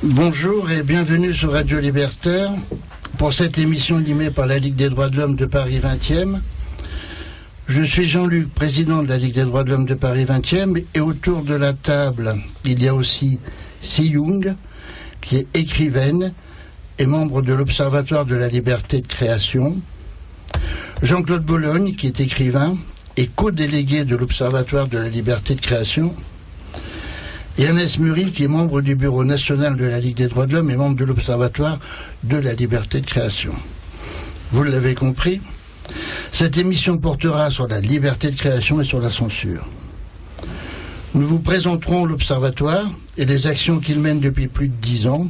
Bonjour et bienvenue sur Radio Libertaire pour cette émission animée par la Ligue des droits de l'homme de Paris 20e. Je suis Jean-Luc, président de la Ligue des droits de l'homme de Paris 20e, et autour de la table, il y a aussi Si Young, qui est écrivaine et membre de l'Observatoire de la liberté de création, Jean-Claude Bologne, qui est écrivain et co-délégué de l'Observatoire de la liberté de création, et Agnès Muril, qui est membre du Bureau national de la Ligue des droits de l'homme et membre de l'Observatoire de la liberté de création. Vous l'avez compris, cette émission portera sur la liberté de création et sur la censure. Nous vous présenterons l'Observatoire et les actions qu'il mène depuis plus de 10 ans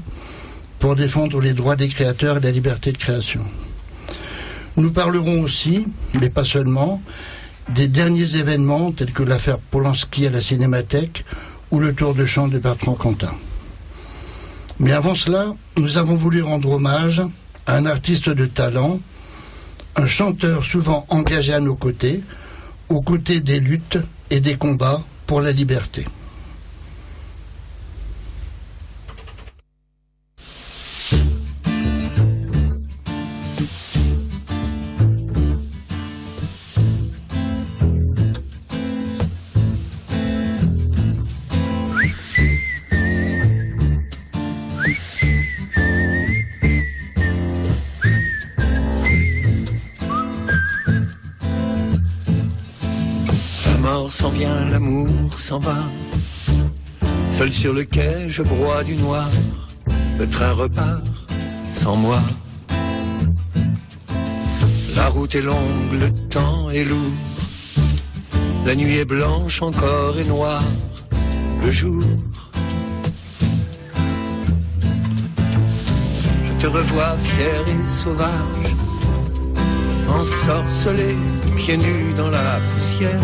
pour défendre les droits des créateurs et la liberté de création. Nous parlerons aussi, mais pas seulement, des derniers événements tels que l'affaire Polanski à la Cinémathèque ou le tour de chant de Bertrand Cantat. Mais avant cela, nous avons voulu rendre hommage à un artiste de talent, un chanteur souvent engagé à nos côtés, aux côtés des luttes et des combats pour la liberté. S'en vient, l'amour s'en va. Seul sur le quai, je broie du noir. Le train repart sans moi. La route est longue, le temps est lourd. La nuit est blanche encore et noire. Le jour. Je te revois fier et sauvage, ensorcelé, pieds nus dans la poussière.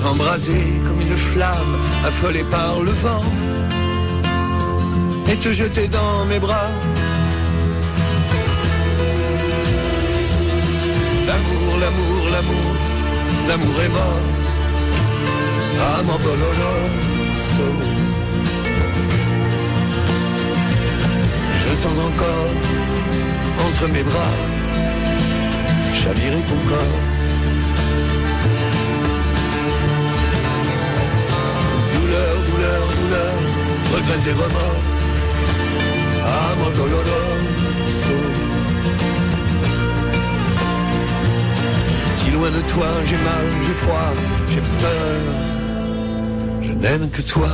Embrasé comme une flamme, affolée par le vent, et te jeter dans mes bras. L'amour, l'amour, l'amour, l'amour est mort. Amor doloroso. Je sens encore entre mes bras chavirer ton corps. Douleur, douleur, regrets et remords. Amor doloroso. Si loin de toi, j'ai mal, j'ai froid, j'ai peur. Je n'aime que toi.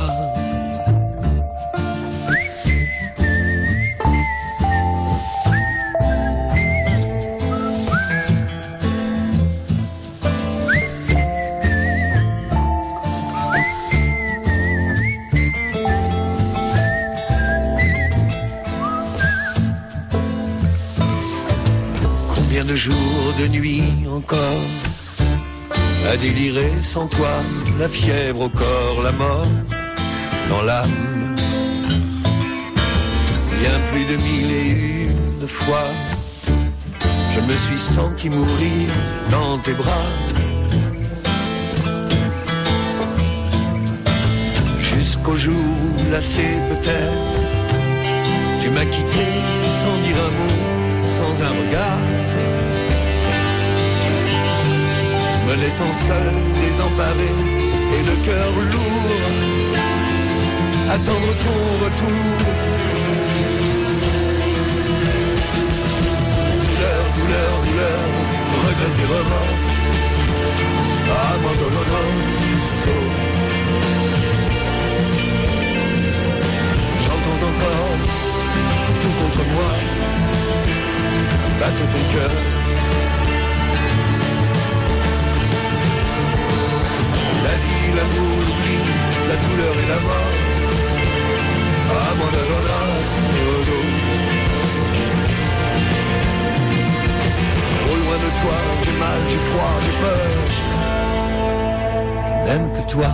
De jour, de nuit encore, à délirer sans toi, la fièvre au corps, la mort dans l'âme. Bien plus de 1001 fois, je me suis senti mourir dans tes bras. Jusqu'au jour où, lassé peut-être, tu m'as quitté sans dire un mot, sans un regard, me laissant seul, désemparé et le cœur lourd, attendre ton retour. Douleur, douleur, douleur, regrets et remords. Amor doloroso. J'entends encore tout contre moi, battre ton cœur. La vie, l'amour, l'oubli, la douleur et la mort. Amor doloroso. Trop loin de toi, j'ai mal, j'ai froid, j'ai peur. Je n'aime que toi.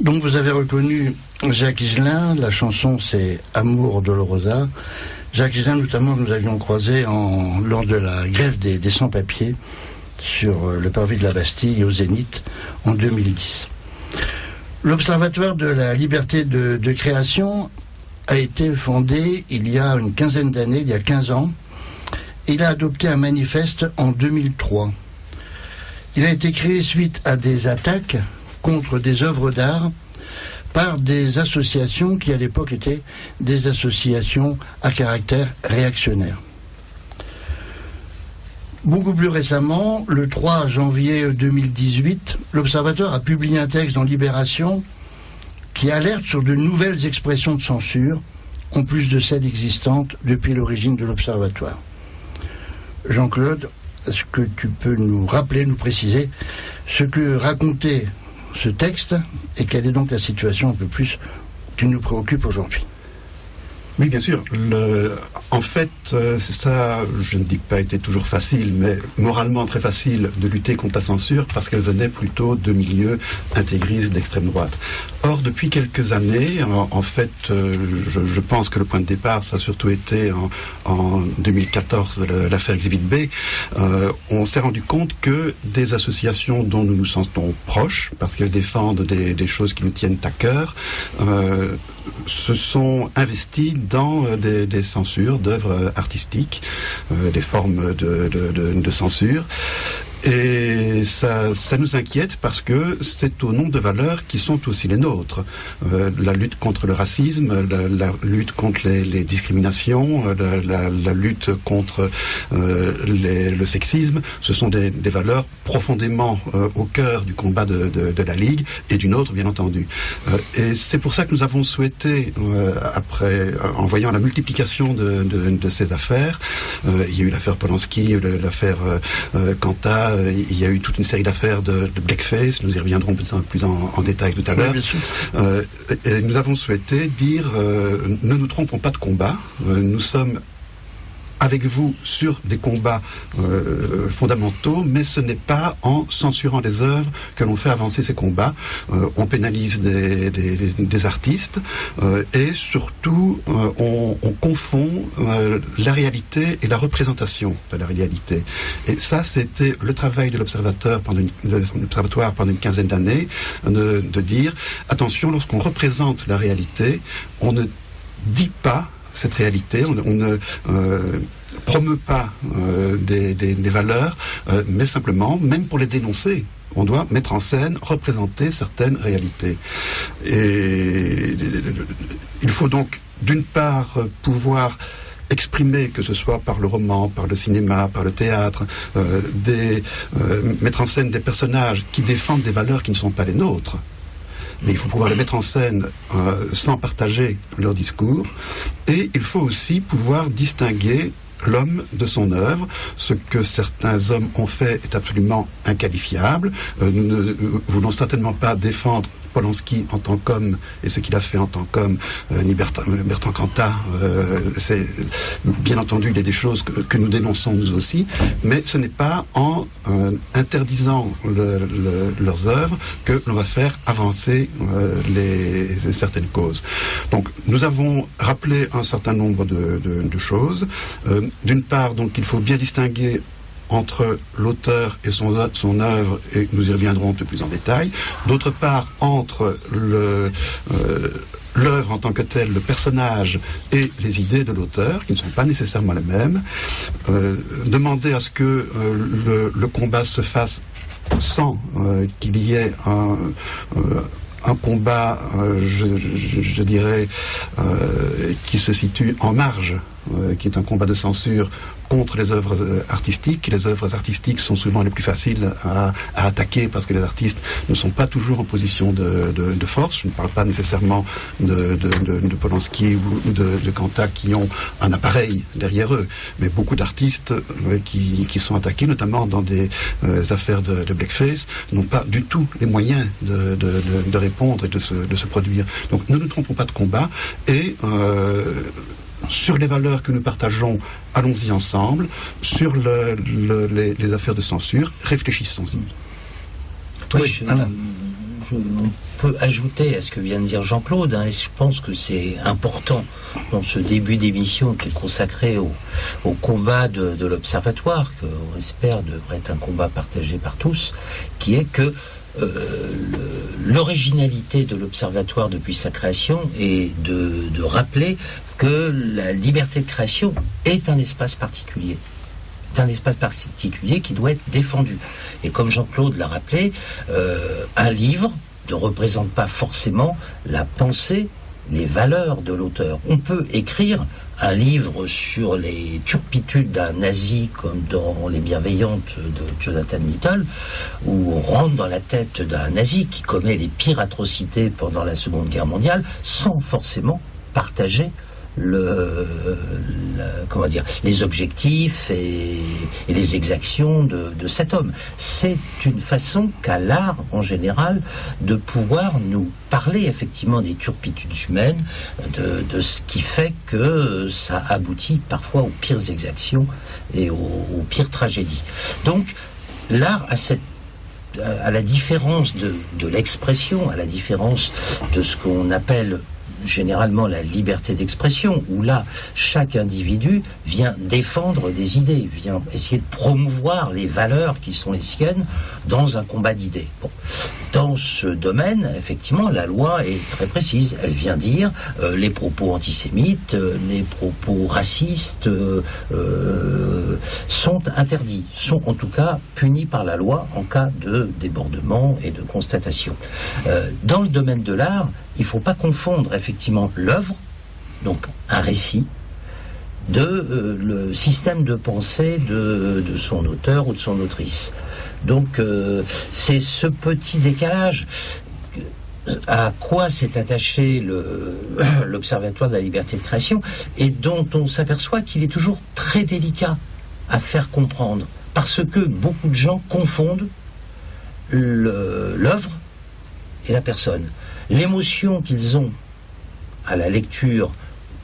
Donc vous avez reconnu Jacques Higelin, la chanson c'est Amour Dolorosa. Jacques Higelin notamment que nous avions croisé lors de la grève des sans-papiers sur le parvis de la Bastille au Zénith en 2010. L'Observatoire de la liberté de création a été fondé il y a une quinzaine d'années, il y a 15 ans. Il a adopté un manifeste en 2003. Il a été créé suite à des attaques contre des œuvres d'art par des associations qui à l'époque étaient des associations à caractère réactionnaire. Beaucoup plus récemment, le 3 janvier 2018, l'Observatoire a publié un texte dans Libération qui alerte sur de nouvelles expressions de censure, en plus de celles existantes depuis l'origine de l'Observatoire. Jean-Claude, est-ce que tu peux nous rappeler, nous préciser ce que racontait ce texte et quelle est donc la situation un peu plus qui nous préoccupe aujourd'hui? Oui, bien sûr. En fait, ça, je ne dis pas été toujours facile, mais moralement très facile de lutter contre la censure parce qu'elle venait plutôt de milieux intégristes d'extrême droite. Or, depuis quelques années, en fait, je pense que le point de départ, ça a surtout été en 2014, l'affaire Exhibit B. On s'est rendu compte que des associations dont nous nous sentons proches, parce qu'elles défendent des choses qui nous tiennent à cœur, se sont investis dans des censures d'œuvres artistiques, des formes de censure. Et ça nous inquiète parce que c'est au nom de valeurs qui sont aussi les nôtres. La lutte contre le racisme, la lutte contre les discriminations, la lutte contre le sexisme, ce sont des valeurs profondément au cœur du combat de la Ligue et du nôtre, bien entendu. Et c'est pour ça que nous avons souhaité, en voyant la multiplication de ces affaires, il y a eu l'affaire Polanski, l'affaire Cantat, il y a eu toute une série d'affaires de blackface, nous y reviendrons peut-être plus en détail tout à l'heure. Et nous avons souhaité dire, ne nous trompons pas de combat, nous sommes avec vous sur des combats fondamentaux, mais ce n'est pas en censurant les œuvres que l'on fait avancer ces combats. On pénalise des artistes et surtout on confond la réalité et la représentation de la réalité. Et ça, c'était le travail de l'Observatoire pendant une quinzaine d'années, de dire, attention, lorsqu'on représente la réalité, on ne dit pas cette réalité, on ne promeut pas des valeurs, mais simplement, même pour les dénoncer, on doit mettre en scène, représenter certaines réalités. Et il faut donc, d'une part, pouvoir exprimer, que ce soit par le roman, par le cinéma, par le théâtre, mettre en scène des personnages qui défendent des valeurs qui ne sont pas les nôtres. Mais il faut pouvoir les mettre en scène sans partager leur discours. Et il faut aussi pouvoir distinguer l'homme de son œuvre. Ce que certains hommes ont fait est absolument inqualifiable. Nous ne voulons certainement pas défendre Polanski en tant qu'homme et ce qu'il a fait en tant qu'homme, ni Bertrand Cantat, c'est bien entendu il y a des choses que nous dénonçons nous aussi, mais ce n'est pas en interdisant leurs œuvres que l'on va faire avancer certaines causes. Donc nous avons rappelé un certain nombre de choses. D'une part, donc il faut bien distinguer entre l'auteur et son œuvre, et nous y reviendrons un peu plus en détail. D'autre part, entre l'œuvre en tant que telle, le personnage et les idées de l'auteur, qui ne sont pas nécessairement les mêmes. Demander à ce que le combat se fasse sans qu'il y ait un combat, je dirais, qui se situe en marge, qui est un combat de censure contre les œuvres artistiques. Les œuvres artistiques sont souvent les plus faciles à attaquer parce que les artistes ne sont pas toujours en position de force. Je ne parle pas nécessairement de Polanski ou de Cantat qui ont un appareil derrière eux, mais beaucoup d'artistes qui sont attaqués, notamment dans des affaires de blackface, n'ont pas du tout les moyens de répondre et de se produire. Donc ne nous trompons pas de combat et sur les valeurs que nous partageons, allons-y ensemble. Sur les affaires de censure, réfléchissons-y. Oui, on peut ajouter à ce que vient de dire Jean-Claude, et je pense que c'est important dans ce début d'émission qui est consacré au combat de l'Observatoire, qu'on espère devrait être un combat partagé par tous, qui est que l'originalité de l'Observatoire depuis sa création est de rappeler que la liberté de création est un espace particulier. C'est un espace particulier qui doit être défendu. Et comme Jean-Claude l'a rappelé, un livre ne représente pas forcément la pensée, les valeurs de l'auteur. On peut écrire un livre sur les turpitudes d'un nazi, comme dans Les Bienveillantes de Jonathan Little, où on rentre dans la tête d'un nazi qui commet les pires atrocités pendant la Seconde Guerre mondiale, sans forcément partager les objectifs et les exactions de cet homme. C'est une façon qu'a l'art, en général, de pouvoir nous parler effectivement des turpitudes humaines, de ce qui fait que ça aboutit parfois aux pires exactions et aux pires tragédies. Donc, l'art a à la différence de l'expression, à la différence de ce qu'on appelle généralement la liberté d'expression, où là, chaque individu vient défendre des idées, vient essayer de promouvoir les valeurs qui sont les siennes dans un combat d'idées. Bon. Dans ce domaine, effectivement, la loi est très précise. Elle vient dire les propos antisémites, les propos racistes sont interdits, sont en tout cas punis par la loi en cas de débordement et de constatation. Dans le domaine de l'art, il ne faut pas confondre effectivement l'œuvre, donc un récit, le système de pensée de son auteur ou de son autrice. Donc c'est ce petit décalage à quoi s'est attaché l'Observatoire de la liberté de création et dont on s'aperçoit qu'il est toujours très délicat à faire comprendre, parce que beaucoup de gens confondent l'œuvre et la personne. L'émotion qu'ils ont à la lecture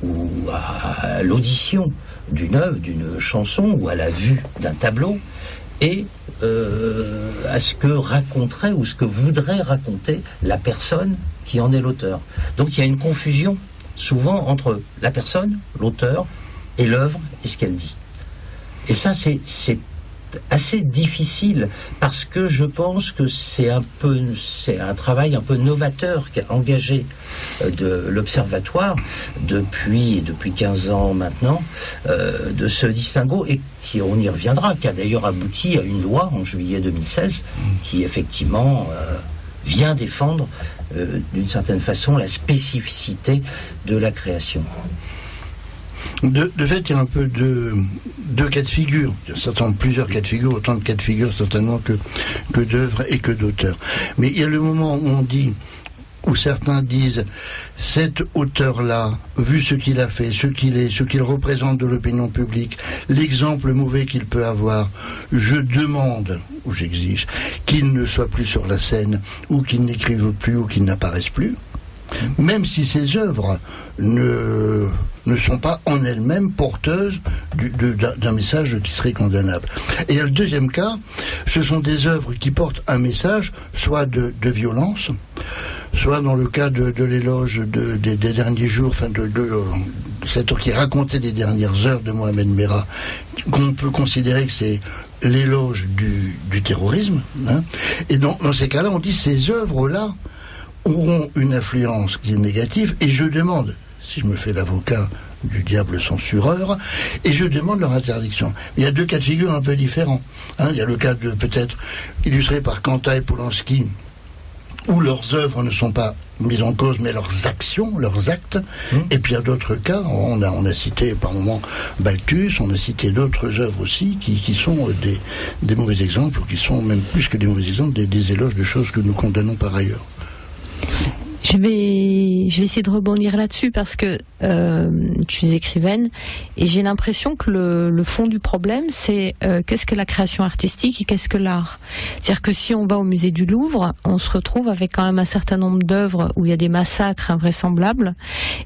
ou à l'audition d'une œuvre, d'une chanson ou à la vue d'un tableau et à ce que raconterait ou ce que voudrait raconter la personne qui en est l'auteur. Donc il y a une confusion souvent entre la personne, l'auteur, et l'œuvre et ce qu'elle dit. Et ça c'est assez difficile parce que je pense que c'est un travail un peu novateur qu'a engagé de l'Observatoire depuis 15 ans maintenant, de ce distinguo, et qui, on y reviendra, qui a d'ailleurs abouti à une loi en juillet 2016 qui effectivement vient défendre d'une certaine façon la spécificité de la création. De fait, il y a un peu deux cas de figure. Il y a certainement plusieurs cas de figure, autant de cas de figure certainement que d'œuvres et que d'auteurs. Mais il y a le moment où on dit, où certains disent, cet auteur-là, vu ce qu'il a fait, ce qu'il est, ce qu'il représente de l'opinion publique, l'exemple mauvais qu'il peut avoir, je demande, ou j'exige, qu'il ne soit plus sur la scène, ou qu'il n'écrive plus, ou qu'il n'apparaisse plus. Même si ces œuvres ne sont pas en elles-mêmes porteuses d'un message qui serait condamnable. Et le deuxième cas, ce sont des œuvres qui portent un message, soit de violence, soit dans le cas de l'éloge des derniers jours, enfin de cette œuvre qui racontait les dernières heures de Mohamed Merah, qu'on peut considérer que c'est l'éloge du terrorisme. Hein. Et dans ces cas-là, on dit ces œuvres-là auront une influence qui est négative, et je demande, si je me fais l'avocat du diable censureur, et je demande leur interdiction. Il y a deux cas de figure un peu différents. Hein. Il y a le cas peut-être illustré par Kanta et Polanski, où leurs œuvres ne sont pas mises en cause, mais leurs actions, leurs actes. Et puis il y a d'autres cas, on a cité par moment Balthus, on a cité d'autres œuvres aussi, qui sont des mauvais exemples, ou qui sont même plus que des mauvais exemples, des éloges de choses que nous condamnons par ailleurs. Je vais essayer de rebondir là-dessus parce que je suis écrivaine et j'ai l'impression que le fond du problème c'est qu'est-ce que la création artistique et qu'est-ce que l'art. C'est-à-dire que si on va au musée du Louvre, on se retrouve avec quand même un certain nombre d'œuvres où il y a des massacres invraisemblables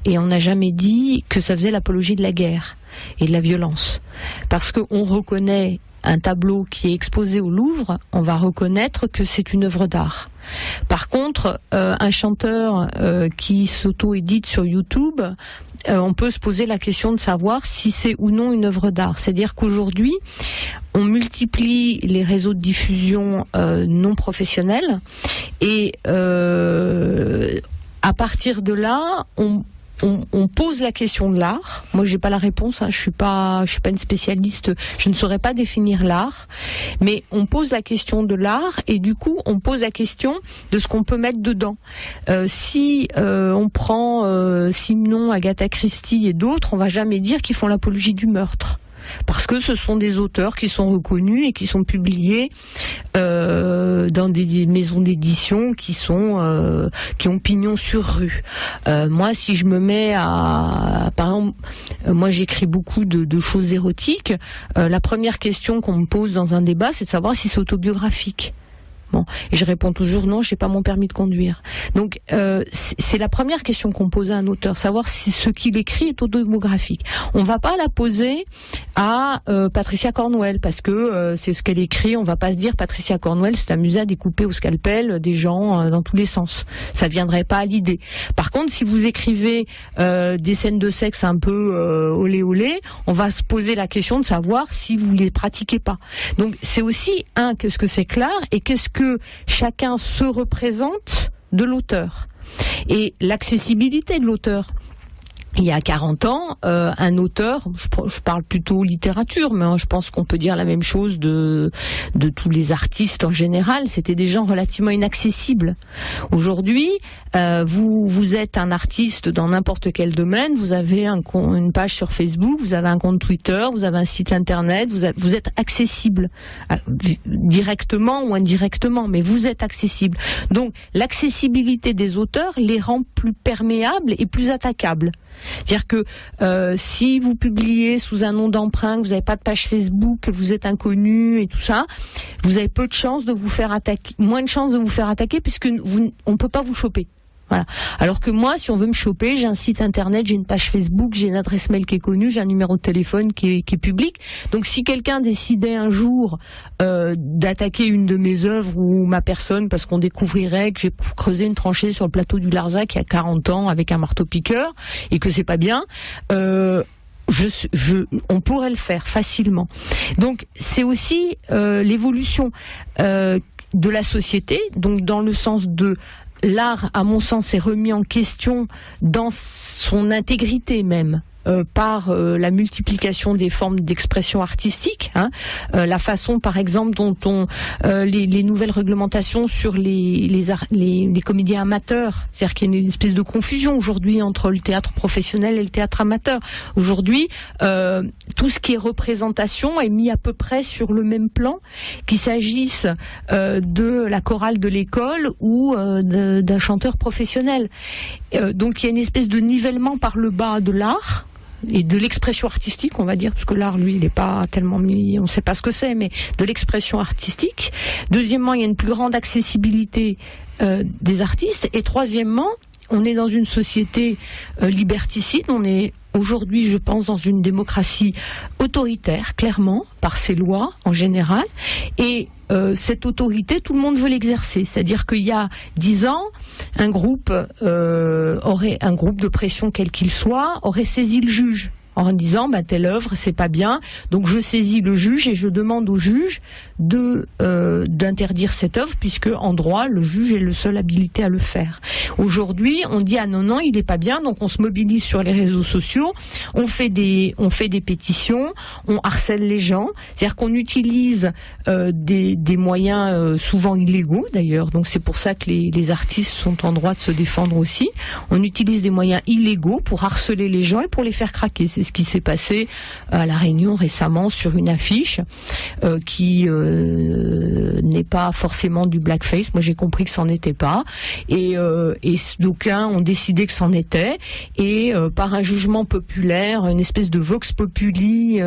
et on n'a jamais dit que ça faisait l'apologie de la guerre et de la violence. Parce qu'on reconnaît un tableau qui est exposé au Louvre, on va reconnaître que c'est une œuvre d'art. Par contre, un chanteur qui s'auto-édite sur YouTube, on peut se poser la question de savoir si c'est ou non une œuvre d'art. C'est-à-dire qu'aujourd'hui, on multiplie les réseaux de diffusion non professionnels et à partir de là, on pose la question de l'art. Moi, j'ai pas la réponse. Je suis pas une spécialiste. Je ne saurais pas définir l'art. Mais on pose la question de l'art et du coup, on pose la question de ce qu'on peut mettre dedans. Si on prend Simenon, Agatha Christie et d'autres, on va jamais dire qu'ils font l'apologie du meurtre. Parce que ce sont des auteurs qui sont reconnus et qui sont publiés dans des maisons d'édition qui ont pignon sur rue. Moi, si je me mets par exemple, moi j'écris beaucoup de choses érotiques. La première question qu'on me pose dans un débat, c'est de savoir si c'est autobiographique. Bon, et je réponds toujours non, j'ai pas mon permis de conduire. Donc c'est la première question qu'on pose à un auteur, savoir si ce qu'il écrit est autobiographique. On va pas la poser à Patricia Cornwell parce que c'est ce qu'elle écrit. On va pas se dire Patricia Cornwell s'est amusée à découper au scalpel des gens dans tous les sens. Ça viendrait pas à l'idée. Par contre, si vous écrivez des scènes de sexe un peu olé olé, on va se poser la question de savoir si vous les pratiquez pas. Donc c'est aussi qu'est-ce que c'est que l'art et qu'est-ce que chacun se représente de l'auteur et l'accessibilité de l'auteur. Il y a 40 ans, un auteur, je parle plutôt littérature, mais je pense qu'on peut dire la même chose de tous les artistes en général, c'était des gens relativement inaccessibles. Aujourd'hui, vous êtes un artiste dans n'importe quel domaine, vous avez une page sur Facebook, vous avez un compte Twitter, vous avez un site internet, vous êtes accessible, directement ou indirectement, mais vous êtes accessible. Donc l'accessibilité des auteurs les rend plus perméables et plus attaquables. C'est-à-dire que si vous publiez sous un nom d'emprunt, que vous n'avez pas de page Facebook, que vous êtes inconnu et tout ça, vous avez peu de chances de vous faire attaquer, moins de chances de vous faire attaquer puisque on ne peut pas vous choper. Voilà. Alors que moi, si on veut me choper, j'ai un site internet, j'ai une page Facebook, j'ai une adresse mail qui est connue, j'ai un numéro de téléphone qui est public. Donc si quelqu'un décidait un jour d'attaquer une de mes œuvres ou ma personne parce qu'on découvrirait que j'ai creusé une tranchée sur le plateau du Larzac il y a 40 ans avec un marteau-piqueur et que c'est pas bien, on pourrait le faire facilement. Donc c'est aussi l'évolution de la société, donc dans le sens de l'art, à mon sens, est remis en question dans son intégrité même. Par la multiplication des formes d'expression artistique, la façon par exemple dont les nouvelles réglementations sur les comédiens amateurs, c'est-à-dire qu'il y a une espèce de confusion aujourd'hui entre le théâtre professionnel et le théâtre amateur. Aujourd'hui, tout ce qui est représentation est mis à peu près sur le même plan, qu'il s'agisse de la chorale de l'école ou d'un chanteur professionnel. Donc il y a une espèce de nivellement par le bas de l'art et de l'expression artistique, on va dire, parce que l'art, lui, il n'est pas tellement mis, on ne sait pas ce que c'est, mais de l'expression artistique. Deuxièmement, il y a une plus grande accessibilité des artistes. Et troisièmement, on est dans une société liberticide, on est aujourd'hui, je pense, dans une démocratie autoritaire, clairement, par ses lois en général. Et cette autorité, tout le monde veut l'exercer. C'est-à-dire qu'il y a 10 ans, un groupe de pression quel qu'il soit, aurait saisi le juge en disant telle œuvre c'est pas bien, donc je saisis le juge et je demande au juge d'interdire cette œuvre, puisque en droit le juge est le seul habilité à le faire. Aujourd'hui on dit non il est pas bien, donc on se mobilise sur les réseaux sociaux, on fait des pétitions, on harcèle les gens, c'est-à-dire qu'on utilise des moyens souvent illégaux d'ailleurs, donc c'est pour ça que les artistes sont en droit de se défendre aussi. On utilise des moyens illégaux pour harceler les gens et pour les faire craquer. C'est ce qui s'est passé à La Réunion récemment sur une affiche qui n'est pas forcément du blackface. Moi j'ai compris que c'en était pas, et d'aucuns ont décidé que c'en était, et par un jugement populaire, une espèce de vox populi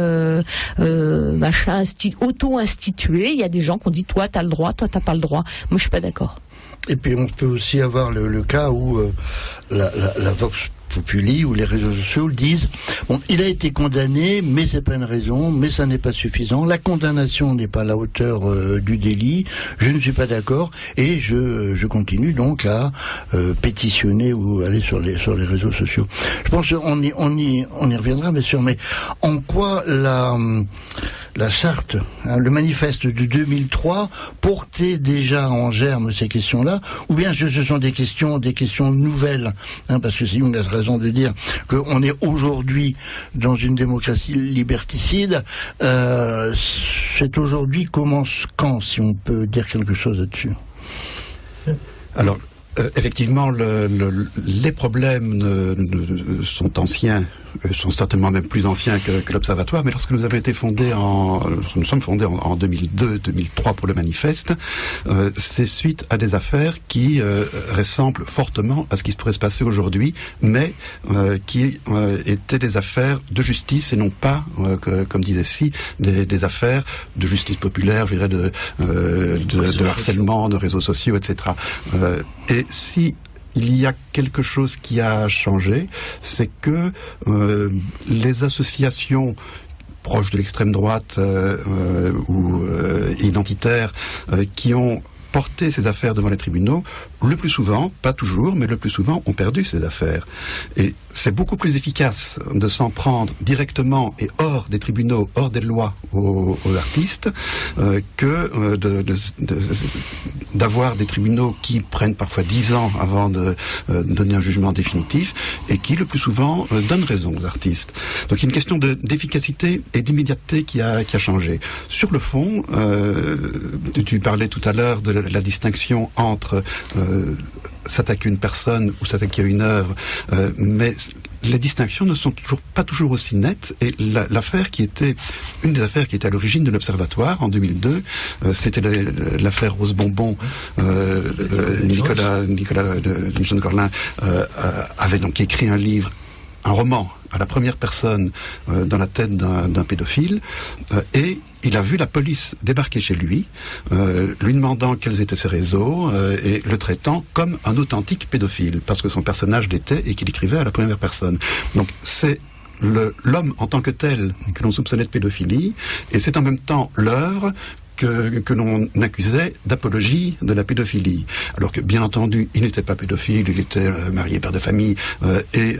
auto-institué, il y a des gens qui ont dit toi t'as le droit, toi t'as pas le droit. Moi je suis pas d'accord. Et puis on peut aussi avoir le cas où la vox populi ou les réseaux sociaux le disent. Bon, il a été condamné, mais c'est pas une raison, mais ça n'est pas suffisant. La condamnation n'est pas à la hauteur du délit. Je ne suis pas d'accord et je continue donc à pétitionner ou aller sur les réseaux sociaux. Je pense qu'on y reviendra bien sûr, mais en quoi la charte, le manifeste de 2003 portait déjà en germe ces questions-là, ou bien ce sont des questions nouvelles, parce que si on a raison de dire qu'on est aujourd'hui dans une démocratie liberticide, c'est aujourd'hui quand, si on peut dire quelque chose là-dessus. Alors, effectivement, les problèmes sont anciens, sont certainement même plus anciens que l'Observatoire, mais lorsque nous avons été fondés nous sommes fondés en 2002-2003 pour le manifeste, c'est suite à des affaires qui ressemblent fortement à ce qui pourrait se passer aujourd'hui, mais qui étaient des affaires de justice et non pas, comme disait Si, des affaires de justice populaire, je dirais de harcèlement, de réseaux sociaux, etc. Et si il y a quelque chose qui a changé, c'est que les associations proches de l'extrême droite ou identitaires qui ont porté ces affaires devant les tribunaux, le plus souvent, pas toujours, mais le plus souvent, ont perdu ces affaires. Et c'est beaucoup plus efficace de s'en prendre directement et hors des tribunaux, hors des lois aux artistes, que d'avoir des tribunaux qui prennent parfois 10 ans avant de donner un jugement définitif et qui, le plus souvent, donnent raison aux artistes. Donc il y a une question d'efficacité et d'immédiateté qui a changé. Sur le fond, tu parlais tout à l'heure de la distinction entre s'attaquer à une personne ou s'attaquer à une œuvre, mais les distinctions ne sont pas toujours aussi nettes, et une des affaires qui était à l'origine de l'Observatoire en 2002, c'était l'affaire Rose Bonbon. Nicolas de Corlin avait donc écrit un roman à la première personne dans la tête d'un pédophile, et il a vu la police débarquer chez lui, lui demandant quels étaient ses réseaux, et le traitant comme un authentique pédophile, parce que son personnage l'était et qu'il écrivait à la première personne. Donc c'est l'homme en tant que tel que l'on soupçonnait de pédophilie, et c'est en même temps l'œuvre que l'on accusait d'apologie de la pédophilie. Alors que, bien entendu, il n'était pas pédophile, il était marié, père de famille, et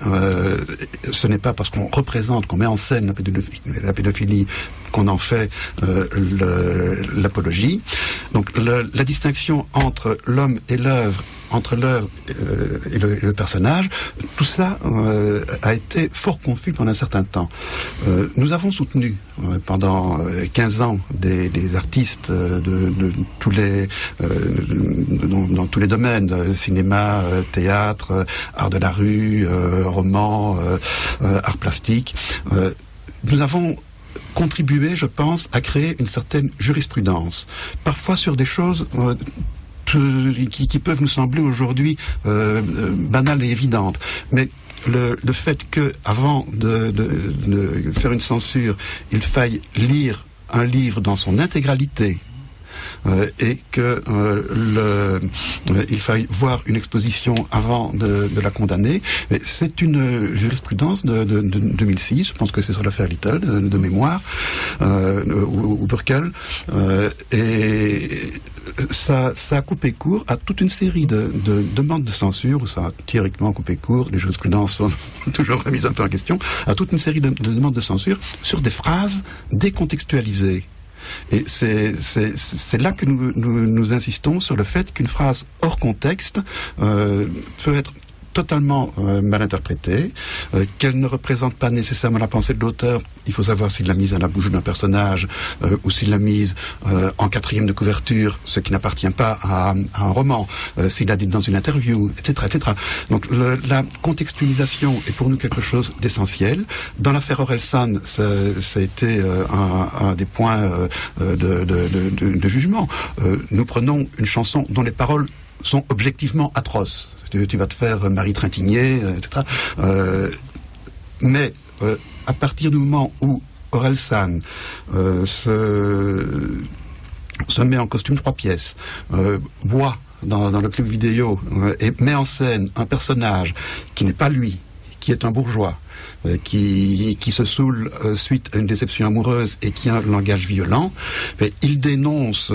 ce n'est pas parce qu'on représente, qu'on met en scène la pédophilie qu'on en fait l'apologie. Donc la distinction entre l'homme et l'œuvre, entre l'œuvre et le personnage, tout ça a été fort confus pendant un certain temps. Nous avons soutenu pendant 15 ans des artistes de tous les dans tous les domaines, cinéma, théâtre, art de la rue, roman, art plastique. Nous avons contribué, je pense, à créer une certaine jurisprudence, parfois sur des choses qui peuvent nous sembler aujourd'hui banales et évidentes, mais le fait que, avant de faire une censure, il faille lire un livre dans son intégralité, et que il faille voir une exposition avant de la condamner. Mais c'est une jurisprudence de 2006, je pense que c'est sur l'affaire Little, de mémoire, ou Burkel, et ça a coupé court à toute une série de demandes de censure, où ça a théoriquement coupé court, les jurisprudences sont toujours remises un peu en question, à toute une série de demandes de censure sur des phrases décontextualisées. Et c'est là que nous insistons sur le fait qu'une phrase hors contexte peut être totalement mal interprétée, qu'elle ne représente pas nécessairement la pensée de l'auteur. Il faut savoir s'il l'a mise à la bouche d'un personnage ou s'il l'a mise en quatrième de couverture, ce qui n'appartient pas à un roman, s'il l'a dit dans une interview, etc. etc. Donc la contextualisation est pour nous quelque chose d'essentiel. Dans l'affaire Orelsan, ça a été un des points de jugement. Nous prenons une chanson dont les paroles sont objectivement atroces. Tu vas te faire Marie Trintignant, etc. Mais à partir du moment où Orelsan se met en costume 3 pièces, boit dans le clip vidéo et met en scène un personnage qui n'est pas lui, qui est un bourgeois, qui se saoule suite à une déception amoureuse et qui a un langage violent, il dénonce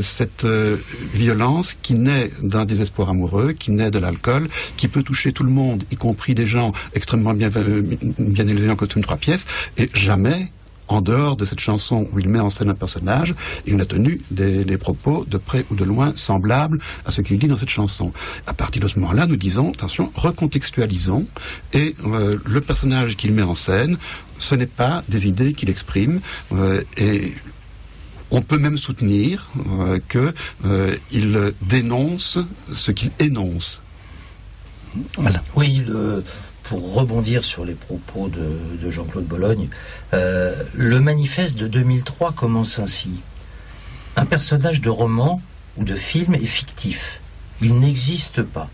cette violence qui naît d'un désespoir amoureux, qui naît de l'alcool, qui peut toucher tout le monde, y compris des gens extrêmement bien élevés en costume 3 pièces, et jamais, en dehors de cette chanson où il met en scène un personnage, il n'a tenu des propos de près ou de loin semblables à ce qu'il dit dans cette chanson. À partir de ce moment-là, nous disons, attention, recontextualisons, et le personnage qu'il met en scène, ce n'est pas des idées qu'il exprime, et on peut même soutenir qu'il dénonce ce qu'il énonce. Voilà. Oui, pour rebondir sur les propos de Jean-Claude Bologne, le manifeste de 2003 commence ainsi. Un personnage de roman ou de film est fictif. Il n'existe pas.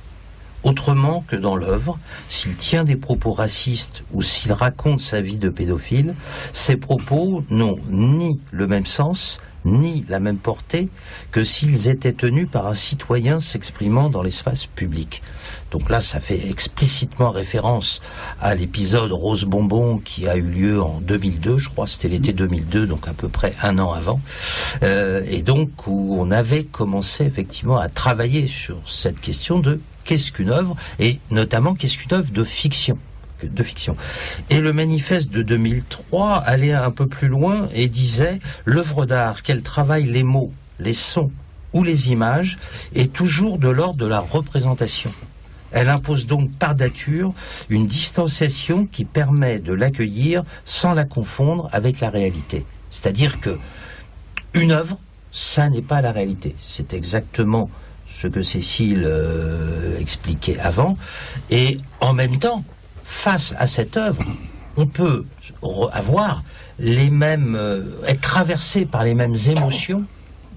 Autrement que dans l'œuvre, s'il tient des propos racistes ou s'il raconte sa vie de pédophile, ces propos n'ont ni le même sens, ni la même portée que s'ils étaient tenus par un citoyen s'exprimant dans l'espace public. Donc là, ça fait explicitement référence à l'épisode Rose Bonbon qui a eu lieu en 2002, je crois, c'était l'été 2002, donc à peu près un an avant, et donc où on avait commencé effectivement à travailler sur cette question de qu'est-ce qu'une œuvre, et notamment qu'est-ce qu'une œuvre de fiction. Et le manifeste de 2003 allait un peu plus loin et disait « L'œuvre d'art, qu'elle travaille les mots, les sons ou les images, est toujours de l'ordre de la représentation. Elle impose donc par nature une distanciation qui permet de l'accueillir sans la confondre avec la réalité. » C'est-à-dire que une œuvre, ça n'est pas la réalité. C'est exactement ce que Cécile expliquait avant. Et en même temps, face à cette œuvre, on peut avoir les mêmes, être traversé par les mêmes émotions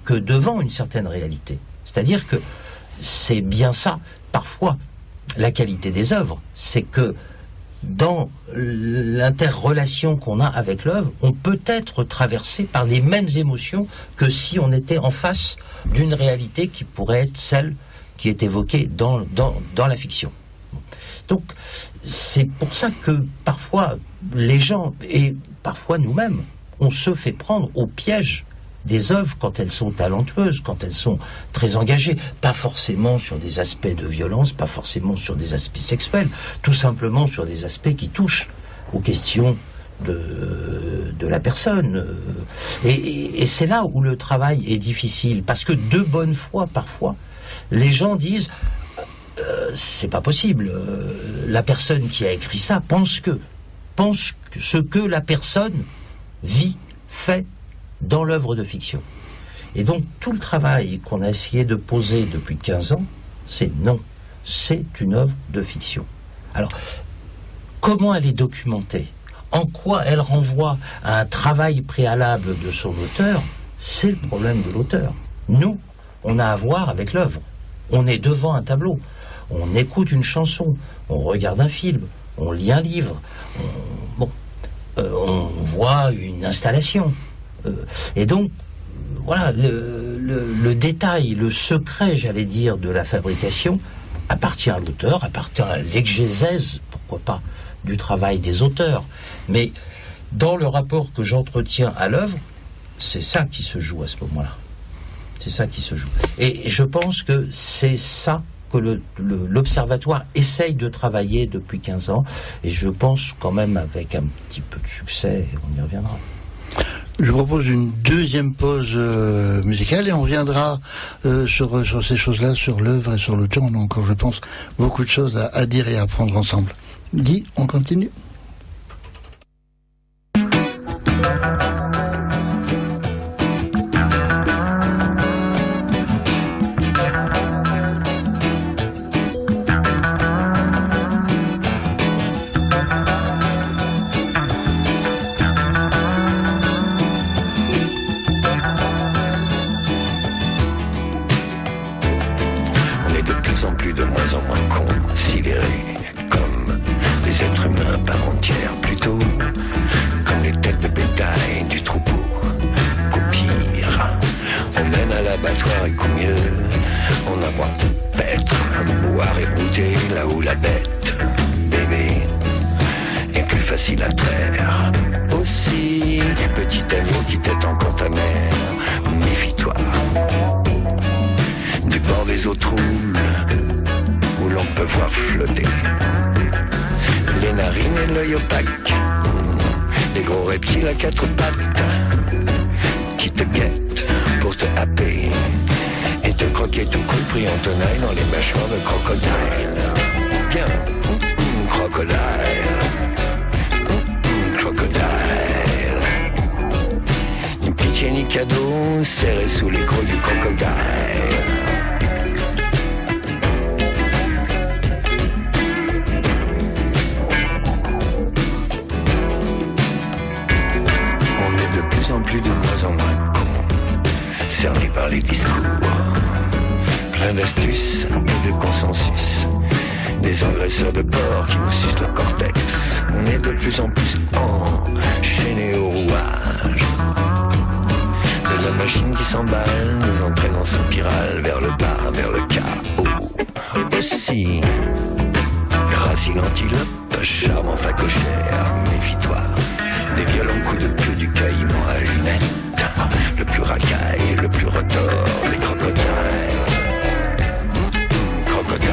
que devant une certaine réalité. C'est-à-dire que c'est bien ça. Parfois, la qualité des œuvres, c'est que dans l'interrelation qu'on a avec l'œuvre, on peut être traversé par les mêmes émotions que si on était en face d'une réalité qui pourrait être celle qui est évoquée dans la fiction. Donc, c'est pour ça que parfois les gens, et parfois nous-mêmes, on se fait prendre au piège des œuvres quand elles sont talentueuses, quand elles sont très engagées, pas forcément sur des aspects de violence, pas forcément sur des aspects sexuels, tout simplement sur des aspects qui touchent aux questions de la personne. Et c'est là où le travail est difficile, parce que de bonne foi, parfois, les gens disent c'est pas possible, la personne qui a écrit ça pense que ce que la personne vit, fait dans l'œuvre de fiction. Et donc tout le travail qu'on a essayé de poser depuis 15 ans, c'est non, c'est une œuvre de fiction. Alors, comment elle est documentée? En quoi elle renvoie à un travail préalable de son auteur? C'est le problème de l'auteur. Nous, on a à voir avec l'œuvre. On est devant un tableau. On écoute une chanson, on regarde un film, on lit un livre, on voit une installation. Et donc, voilà, le détail, le secret, j'allais dire, de la fabrication appartient à l'auteur, appartient à l'exégèse, pourquoi pas, du travail des auteurs. Mais dans le rapport que j'entretiens à l'œuvre, c'est ça qui se joue à ce moment-là. C'est ça qui se joue. Et je pense que c'est ça que l'Observatoire essaye de travailler depuis 15 ans, et je pense quand même avec un petit peu de succès, on y reviendra. Je propose une deuxième pause musicale et on reviendra sur ces choses-là, sur l'œuvre et sur l'auteur. On a encore, je pense, beaucoup de choses à dire et à apprendre ensemble. Guy, on continue. On a voir paître, boire et brouter là où la bête, bébé, facile à traire. Aussi, petit agneau qui t'est encore ta mère, méfie-toi du bord des eaux troubles où l'on peut voir flotter les narines et l'œil opaque, des gros reptiles à quatre pattes qui te guettent pour te happer et te croquer tout compris en tenaille dans les mâchoires de crocodile. Bien, crocodile, crocodile. Ni pitié ni cadeau, serré sous les crocs du crocodile. On est de plus en plus, de moins en moins cons, cernés par les discours, plein d'astuces et de consensus. Des agresseurs de porc qui nous sucent le cortex. On est de plus en plus enchaînés au rouage de la machine qui s'emballe, nous entraîne en spirale vers le bas, vers le chaos. Aussi, gracile antilope, charmant facochère, méfie-toi des violents coups de queue du caïman à lunettes, le plus racaille, le plus retors, les crocodiles. Crocodile.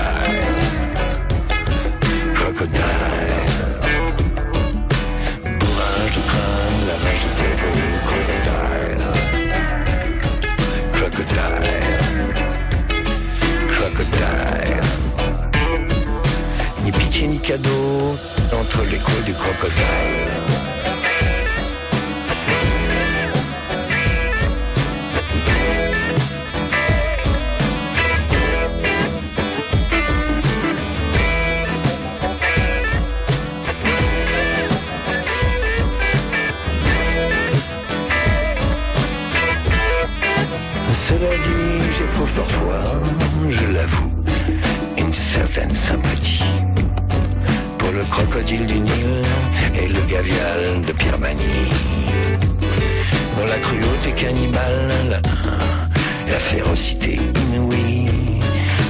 Crocodile, bourrage de crâne, lavage de cerveau, crocodile, crocodile, crocodile. Ni pitié ni cadeau entre les coups du crocodile. Cela dit, j'éprouve parfois, je l'avoue, une certaine sympathie pour le crocodile du Nil et le gavial de Pierre Magny, dont la cruauté cannibale, la férocité inouïe,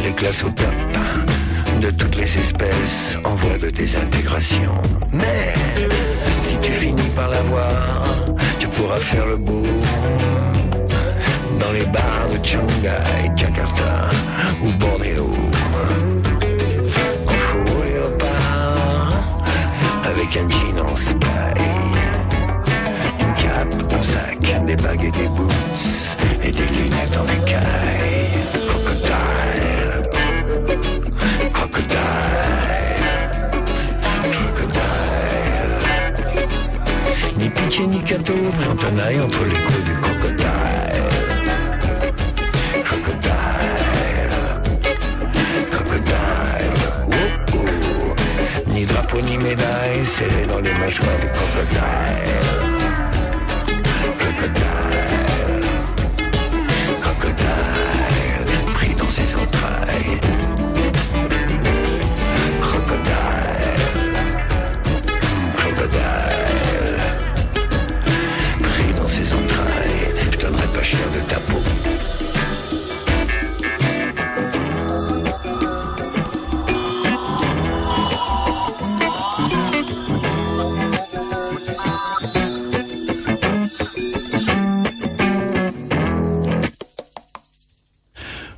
les classe au top de toutes les espèces en voie de désintégration. Mais si tu finis par la voir, tu pourras faire le beau dans les bars de Shanghai, Jakarta ou Bornéo, en faux léopard, avec un jean en sky, une cape, un sac, des bagues et des boots, et des lunettes en écaille. Crocodile, crocodile, crocodile. Ni pitié ni cadeau, en tenaille entre les coups du crocodile. Ni drapeau ni médaille, serré dans les mâchoires du crocodile. Crocodile, crocodile, pris dans ses entrailles. Crocodile, crocodile, pris dans ses entrailles. Je donnerai pas cher de ta peau.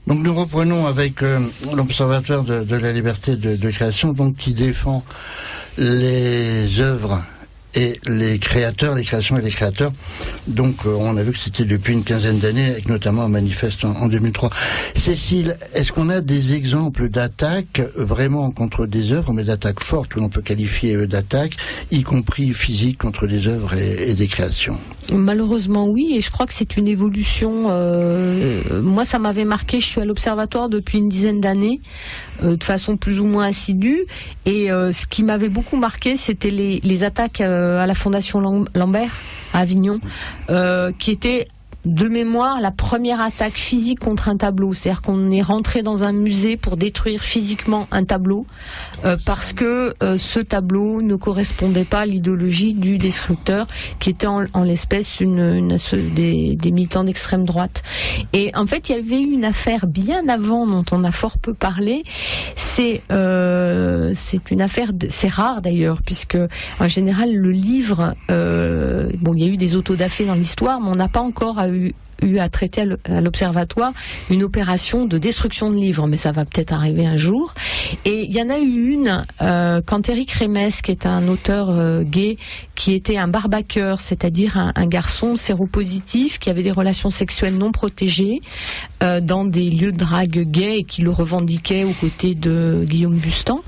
Donc nous reprenons avec l'Observatoire de la liberté de création, donc qui défend les œuvres et les créateurs, les créations et les créateurs. Donc on a vu que c'était depuis une quinzaine d'années, avec notamment un manifeste en 2003. Cécile, est-ce qu'on a des exemples d'attaques vraiment contre des œuvres, mais d'attaques fortes que l'on peut qualifier d'attaques, y compris physiques contre des œuvres et des créations? Malheureusement oui, et je crois que c'est une évolution. Moi ça m'avait marqué, je suis à l'Observatoire depuis une dizaine d'années, de façon plus ou moins assidue, et ce qui m'avait beaucoup marqué, c'était les attaques à la Fondation Lambert à Avignon, qui étaient de mémoire, la première attaque physique contre un tableau. C'est-à-dire qu'on est rentré dans un musée pour détruire physiquement un tableau parce que ce tableau ne correspondait pas à l'idéologie du destructeur, qui était en l'espèce des militants d'extrême droite. Et en fait, il y avait eu une affaire bien avant dont on a fort peu parlé. C'est une affaire, c'est rare d'ailleurs, puisque en général le livre, il y a eu des autodafés dans l'histoire, mais on n'a pas encore eu à traiter à l'Observatoire une opération de destruction de livres, mais ça va peut-être arriver un jour. Et il y en a eu une quand Éric Rémès, qui est un auteur gay, qui était un barbaqueur, c'est-à-dire un garçon séropositif qui avait des relations sexuelles non protégées dans des lieux de drague gays et qui le revendiquait aux côtés de Guillaume Bustan.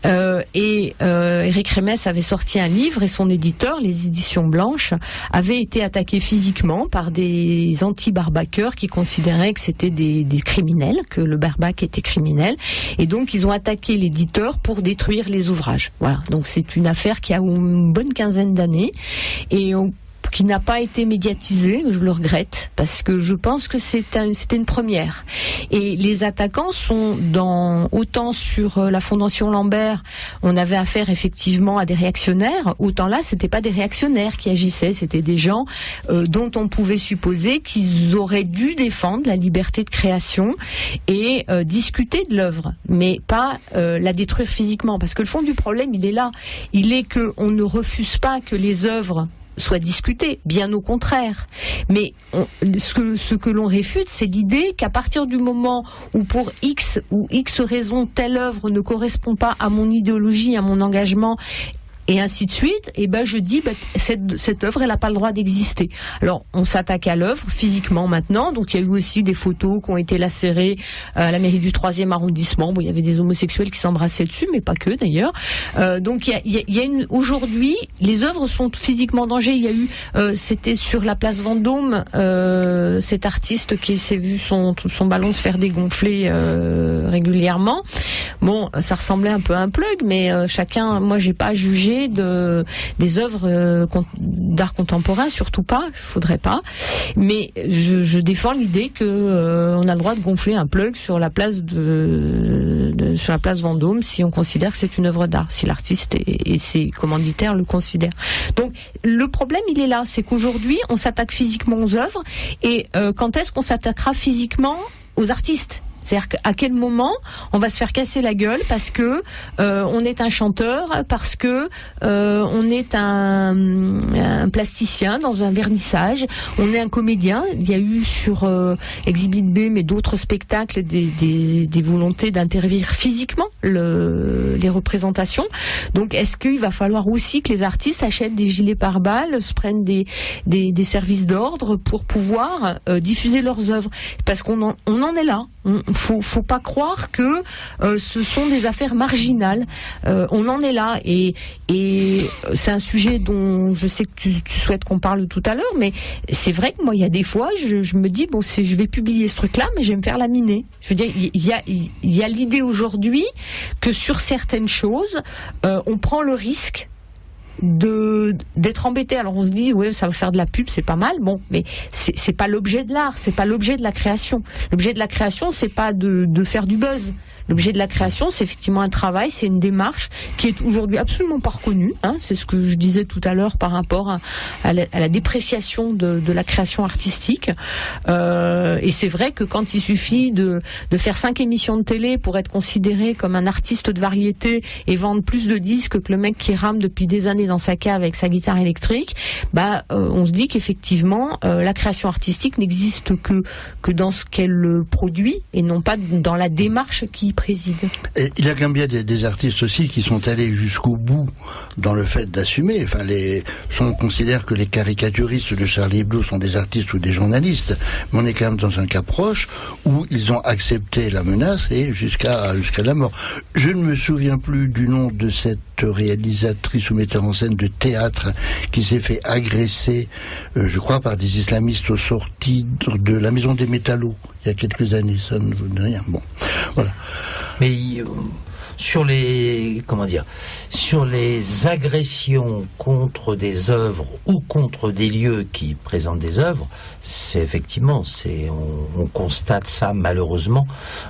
Éric Rémès avait sorti un livre et son éditeur, les Éditions Blanches, avait été attaqué physiquement par des anti-barbaqueurs qui considéraient que c'était des criminels, que le barbaque était criminel, et donc ils ont attaqué l'éditeur pour détruire les ouvrages. Voilà, donc c'est une affaire qui a une bonne quinzaine d'années et qui n'a pas été médiatisée, je le regrette, parce que je pense que c'était une première. Et les attaquants sont autant sur la Fondation Lambert, on avait affaire effectivement à des réactionnaires, autant là, c'était pas des réactionnaires qui agissaient, c'était des gens dont on pouvait supposer qu'ils auraient dû défendre la liberté de création et discuter de l'œuvre, mais pas la détruire physiquement, parce que le fond du problème, il est là. Il est qu'on ne refuse pas que les œuvres soit discuté, bien au contraire. Mais ce que l'on réfute, c'est l'idée qu'à partir du moment où pour X ou X raison, telle œuvre ne correspond pas à mon idéologie, à mon engagement, et ainsi de suite, et je dis, cette œuvre, elle n'a pas le droit d'exister. Alors, on s'attaque à l'œuvre, physiquement maintenant, donc il y a eu aussi des photos qui ont été lacérées à la mairie du 3e arrondissement. Bon, il y avait des homosexuels qui s'embrassaient dessus, mais pas que d'ailleurs. Donc il y a aujourd'hui, les œuvres sont physiquement en danger. Il y a eu, c'était sur la place Vendôme, cet artiste qui s'est vu son ballon se faire dégonfler régulièrement. Bon, ça ressemblait un peu à un plug, mais moi j'ai pas jugé des œuvres d'art contemporain, surtout pas, il faudrait pas. Mais je défends l'idée que on a le droit de gonfler un plug sur la place sur la place Vendôme si on considère que c'est une œuvre d'art, si l'artiste et ses commanditaires le considèrent. Donc le problème il est là, c'est qu'aujourd'hui on s'attaque physiquement aux œuvres et quand est-ce qu'on s'attaquera physiquement aux artistes ? C'est-à-dire qu'à quel moment on va se faire casser la gueule parce que on est un chanteur, parce que on est un plasticien dans un vernissage, on est un comédien. Il y a eu sur Exhibit B, mais d'autres spectacles, des volontés d'intervenir physiquement les représentations. Donc est-ce qu'il va falloir aussi que les artistes achètent des gilets pare-balles, se prennent des services d'ordre pour pouvoir diffuser leurs œuvres ? Parce qu'on en est là. Faut pas croire que ce sont des affaires marginales. On en est là et c'est un sujet dont je sais que tu souhaites qu'on parle tout à l'heure, mais c'est vrai que moi il y a des fois je me dis je vais publier ce truc-là, mais je vais me faire laminer. Je veux dire, il y a l'idée aujourd'hui que sur certaines choses on prend le risque d'être embêté. Alors on se dit ouais, ça va faire de la pub, c'est pas mal. Bon, mais c'est pas l'objet de l'art, c'est pas l'objet de la création. L'objet de la création, c'est pas de faire du buzz. L'objet de la création, c'est effectivement un travail, c'est une démarche qui est aujourd'hui absolument pas reconnue. C'est ce que je disais tout à l'heure par rapport à la dépréciation de la création artistique. Et c'est vrai que quand il suffit de faire 5 émissions de télé pour être considéré comme un artiste de variété et vendre plus de disques que le mec qui rame depuis des années dans sa cave avec sa guitare électrique, on se dit qu'effectivement la création artistique n'existe que dans ce qu'elle produit et non pas dans la démarche qui y préside. Et il y a quand même bien des artistes aussi qui sont allés jusqu'au bout dans le fait d'assumer. Enfin, on considère que les caricaturistes de Charlie Hebdo sont des artistes ou des journalistes, mais on est quand même dans un cas proche où ils ont accepté la menace et jusqu'à la mort. Je ne me souviens plus du nom de cette réalisatrice ou metteur en scène de théâtre qui s'est fait agresser, je crois, par des islamistes aux sorties de la Maison des Métallos il y a quelques années. Ça ne veut rien. Bon, voilà. Mais sur les agressions contre des œuvres ou contre des lieux qui présentent des œuvres, on constate ça malheureusement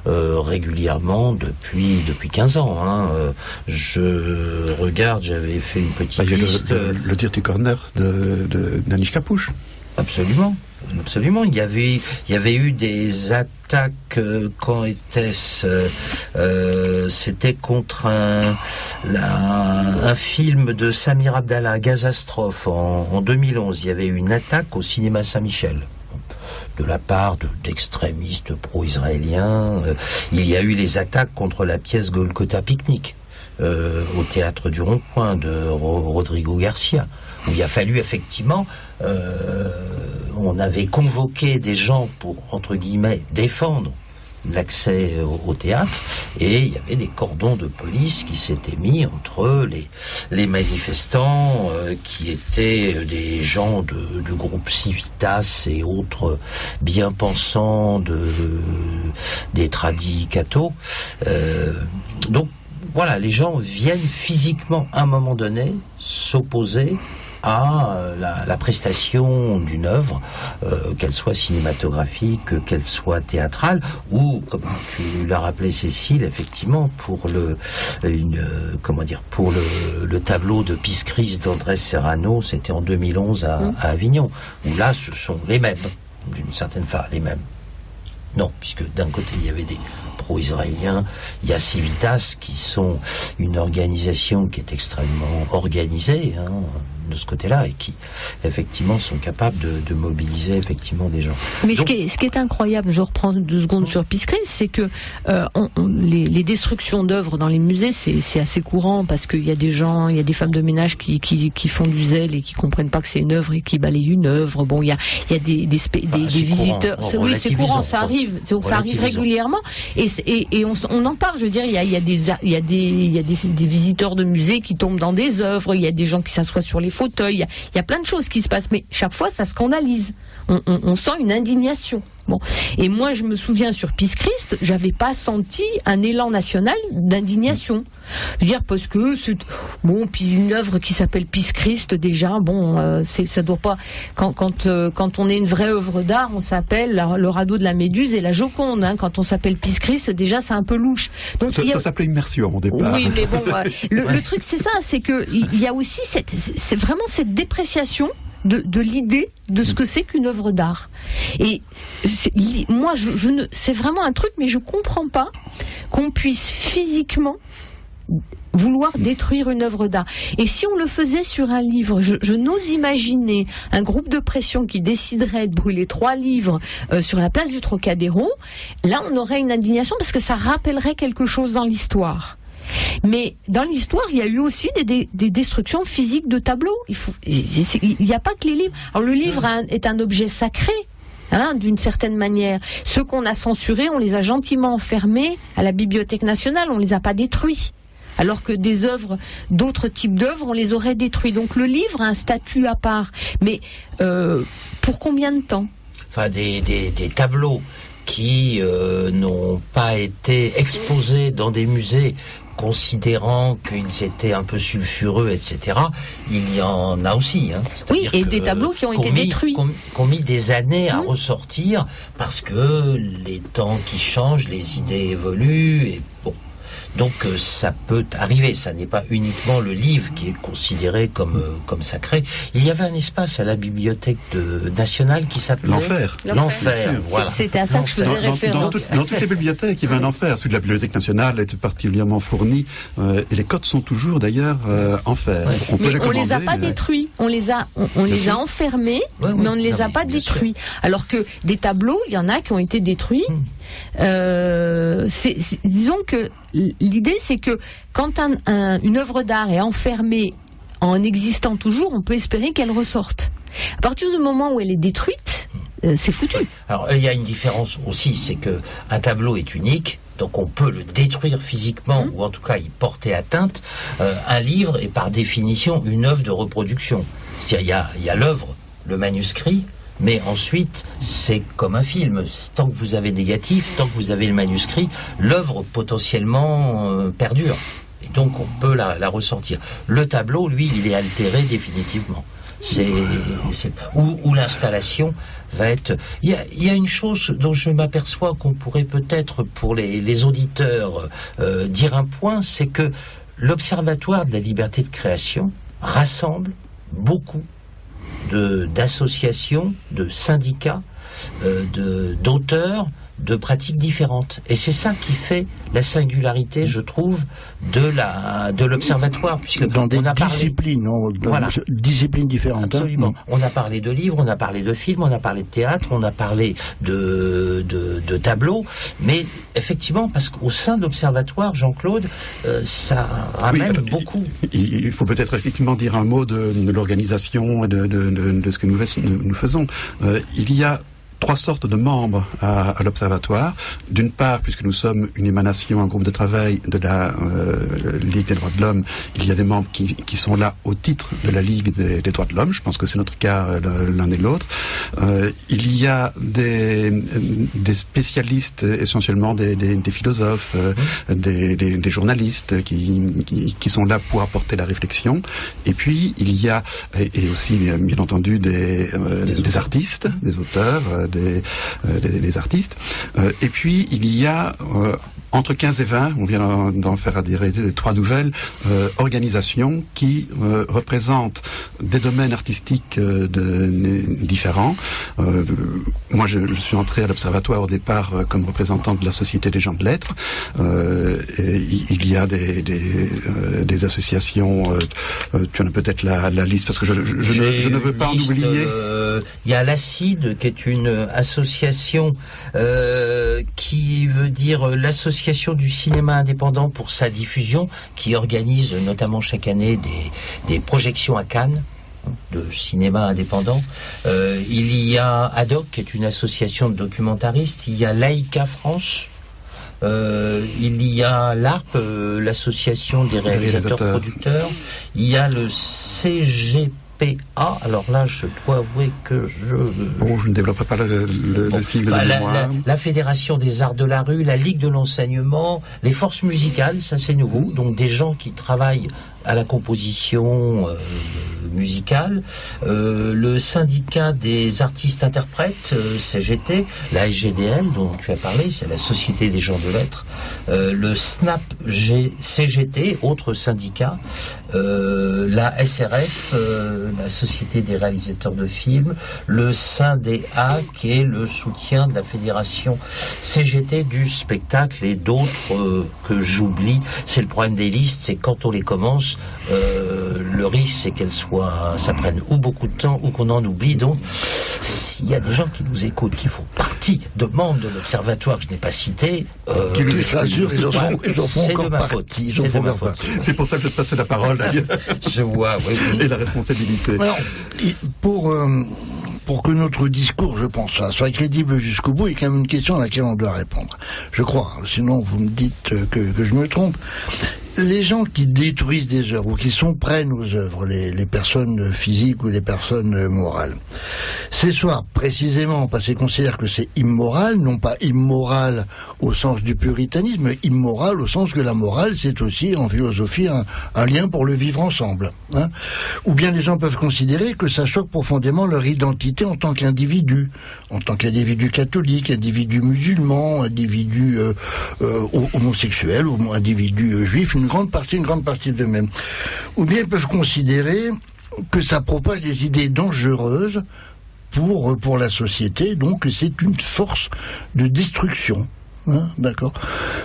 régulièrement depuis 15 ans. Je regarde, j'avais fait une petite liste. Le Dirty Corner de Danish Kapouche. Absolument. Il y avait eu des attaques, quand était-ce c'était contre un film de Samir Abdallah, Gazastrophe, en 2011. Il y avait eu une attaque au cinéma Saint-Michel de la part d'extrémistes pro-israéliens. Il y a eu les attaques contre la pièce Golgotha Picnic au théâtre du Rond-Point de Rodrigo Garcia, où il a fallu effectivement, on avait convoqué des gens pour, entre guillemets, défendre l'accès au théâtre, et il y avait des cordons de police qui s'étaient mis entre les manifestants qui étaient des gens du groupe Civitas et autres bien-pensants des tradis cathos. Donc voilà, les gens viennent physiquement à un moment donné s'opposer à la prestation d'une œuvre, qu'elle soit cinématographique, qu'elle soit théâtrale, ou, comme tu l'as rappelé Cécile, effectivement, pour le tableau de Piscris d'Andrés Serrano, c'était en 2011 à Avignon, où là ce sont les mêmes, d'une certaine façon, les mêmes. Non, puisque d'un côté il y avait des pro-israéliens, il y a Civitas qui sont une organisation qui est extrêmement organisée de ce côté-là et qui effectivement sont capables de mobiliser effectivement des gens. Mais donc, ce qui est incroyable, je reprends 2 secondes sur Piscris, c'est que les destructions d'œuvres dans les musées, c'est assez courant parce qu'il y a des gens, il y a des femmes de ménage qui font du zèle et qui comprennent pas que c'est une œuvre et qui balayent une œuvre. Bon, il y a des visiteurs. Oui, c'est courant, ça arrive régulièrement et on en parle. Je veux dire, il y a des visiteurs de musées qui tombent dans des œuvres, il y a des gens qui s'assoient sur les fauteuils, il y a plein de choses qui se passent, mais chaque fois ça scandalise. On sent une indignation. Bon. Et moi, je me souviens sur Piscris, j'avais pas senti un élan national d'indignation. Je veux dire, parce que puis une œuvre qui s'appelle Piscris, déjà, ça doit pas. Quand on est une vraie œuvre d'art, on s'appelle le radeau de la Méduse et la Joconde. Quand on s'appelle Piscris, déjà, c'est un peu louche. Donc ça s'appelait Immersion au départ. Oui, mais bon, le truc c'est ça, c'est que il y a aussi c'est vraiment cette dépréciation de l'idée de ce que c'est qu'une œuvre d'art. Et moi, c'est vraiment un truc, mais je comprends pas qu'on puisse physiquement vouloir détruire une œuvre d'art. Et si on le faisait sur un livre, je n'ose imaginer un groupe de pression qui déciderait de brûler 3 livres sur la place du Trocadéro. Là, on aurait une indignation parce que ça rappellerait quelque chose dans l'histoire. Mais dans l'histoire, il y a eu aussi des destructions physiques de tableaux. Il n'y a pas que les livres. Alors le livre est un objet sacré, d'une certaine manière. Ceux qu'on a censurés, on les a gentiment enfermés à la Bibliothèque nationale, on les a pas détruits. Alors que des œuvres, d'autres types d'œuvres, on les aurait détruits. Donc le livre a un statut à part. Mais pour combien de temps ? Enfin, des tableaux qui n'ont pas été exposés dans des musées considérant qu'ils étaient un peu sulfureux, etc., il y en a aussi. Oui, et des tableaux qui ont été détruits. Qui ont mis des années à ressortir parce que les temps qui changent, les idées évoluent, et bon. Donc ça peut arriver, ça n'est pas uniquement le livre qui est considéré comme sacré. Il y avait un espace à la Bibliothèque nationale qui s'appelait L'Enfer. Voilà. C'était à ça que je faisais référence. Dans toutes les bibliothèques, il y avait un enfer. Celui de la Bibliothèque nationale était particulièrement fourni, et les codes sont toujours d'ailleurs en fer. Ouais. On les a pas détruits, on les a enfermés, mais on ne les a pas détruits. Alors que des tableaux, il y en a qui ont été détruits. Disons que l'idée, c'est que quand une œuvre d'art est enfermée en existant toujours, on peut espérer qu'elle ressorte. À partir du moment où elle est détruite, c'est foutu. Alors il y a une différence aussi, c'est que un tableau est unique, donc on peut le détruire physiquement, ou en tout cas y porter atteinte. Un livre est par définition une œuvre de reproduction. C'est-à-dire il y a l'œuvre, le manuscrit, Mais ensuite, c'est comme un film. Tant que vous avez négatif, tant que vous avez le manuscrit, l'œuvre potentiellement perdure. Et donc on peut la ressortir. Le tableau, lui, il est altéré définitivement. Où l'installation va être... Il y a une chose dont je m'aperçois qu'on pourrait peut-être, pour les auditeurs, dire un point, c'est que l'Observatoire de la liberté de création rassemble beaucoup d'associations, de syndicats, d'auteurs, de pratiques différentes. Et c'est ça qui fait la singularité, je trouve, de l'Observatoire, puisque dans des disciplines, disciplines différentes. Absolument. On a parlé de livres, on a parlé de films, on a parlé de théâtre, on a parlé de tableaux, mais effectivement, parce qu'au sein de l'Observatoire, Jean-Claude, ça ramène beaucoup. Il faut peut-être effectivement dire un mot de l'organisation et de ce que nous faisons. Il y a 3 sortes de membres à l'Observatoire. D'une part, puisque nous sommes une émanation, un groupe de travail de la Ligue des droits de l'homme, il y a des membres qui sont là au titre de la Ligue des droits de l'homme. Je pense que c'est notre cas l'un et l'autre. Il y a des spécialistes, essentiellement des philosophes, des journalistes qui sont là pour apporter la réflexion. Et puis, il y a, et aussi bien entendu, des artistes, des auteurs, des artistes. Et puis, il y a entre 15 et 20, on vient d'en faire adhérer 3 nouvelles, organisations qui représentent des domaines artistiques différents. Moi, je suis entré à l'Observatoire au départ comme représentant de la Société des gens de lettres. Il y a des associations, tu en as peut-être la liste, parce que je ne veux pas en oublier. Il y a l'ACID, qui est une association qui veut dire l'Association du cinéma indépendant pour sa diffusion, qui organise notamment chaque année des projections à Cannes de cinéma indépendant. Il y a ADOC, qui est une association de documentaristes. Il y a Laïka France. Il y a l'ARP, l'association des réalisateurs-producteurs. Il y a le CGPA. Alors là, je dois avouer que je ne développerai pas le sigle de mémoire. La Fédération des arts de la rue, la Ligue de l'enseignement, les forces musicales, ça c'est nouveau. Donc des gens qui travaillent à la composition musicale, le syndicat des artistes interprètes, CGT, la SGDL dont tu as parlé, c'est la Société des gens de lettres, le SNAP CGT, autre syndicat, la SRF, la Société des réalisateurs de films, le SYNDA, qui est le soutien de la Fédération CGT du spectacle, et d'autres que j'oublie. C'est le problème des listes, c'est quand on les commence, le risque c'est ça prenne ou beaucoup de temps ou qu'on en oublie. Donc s'il y a des gens qui nous écoutent, qui font partie de membres de l'Observatoire que je n'ai pas cité, c'est de ma faute. C'est pour ça que je te passais la parole. Je vois, oui. Et la responsabilité. Alors, pour que notre discours, je pense, soit crédible jusqu'au bout, il y a quand même une question à laquelle on doit répondre. Je crois, sinon vous me dites que je me trompe. Les gens qui détruisent des œuvres ou qui sont prêts aux œuvres, les personnes physiques ou les personnes morales, c'est soit précisément parce qu'ils considèrent que c'est immoral, non pas immoral au sens du puritanisme, mais immoral au sens que la morale, c'est aussi en philosophie un lien pour le vivre ensemble. Hein. Ou bien les gens peuvent considérer que ça choque profondément leur identité en tant qu'individu catholique, individu musulman, individu homosexuel, ou individu juif, une grande partie d'eux-mêmes. Ou bien ils peuvent considérer que ça propage des idées dangereuses pour la société, donc c'est une force de destruction. Hein, d'accord.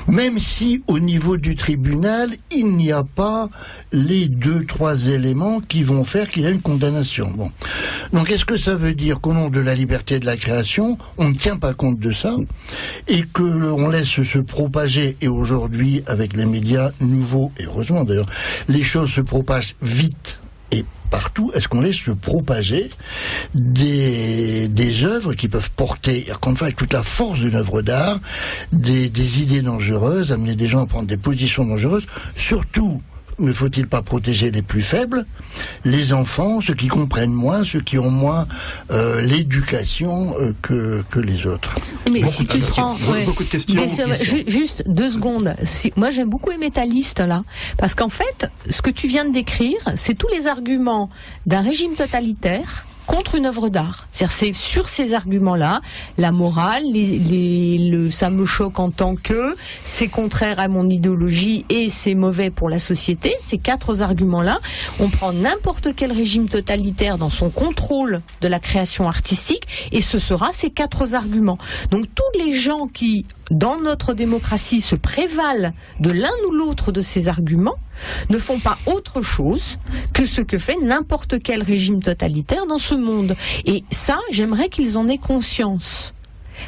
Même si au niveau du tribunal, il n'y a pas les 2-3 éléments qui vont faire qu'il y a une condamnation. Bon. Donc est-ce que ça veut dire qu'au nom de la liberté de la création, on ne tient pas compte de ça et que on laisse se propager, et aujourd'hui avec les médias nouveaux, et heureusement d'ailleurs, les choses se propagent vite et partout, est-ce qu'on laisse se propager des œuvres qui peuvent porter, encore une fois, avec toute la force d'une œuvre d'art, des idées dangereuses, amener des gens à prendre des positions dangereuses, surtout ne faut-il pas protéger les plus faibles, les enfants, ceux qui comprennent moins, ceux qui ont moins l'éducation que les autres? Mais si tu prends... Beaucoup de questions. Juste 2 secondes. Moi, j'aime beaucoup aimer ta liste, là. Parce qu'en fait, ce que tu viens de décrire, c'est tous les arguments d'un régime totalitaire contre une œuvre d'art. C'est-à-dire, c'est sur ces arguments-là, la morale, ça me choque en tant que, c'est contraire à mon idéologie et c'est mauvais pour la société. Ces 4 arguments-là, on prend n'importe quel régime totalitaire dans son contrôle de la création artistique et ce sera ces 4 arguments. Donc tous les gens qui, dans notre démocratie, se prévalent de l'un ou l'autre de ces arguments ne font pas autre chose que ce que fait n'importe quel régime totalitaire dans ce monde. Et ça, j'aimerais qu'ils en aient conscience.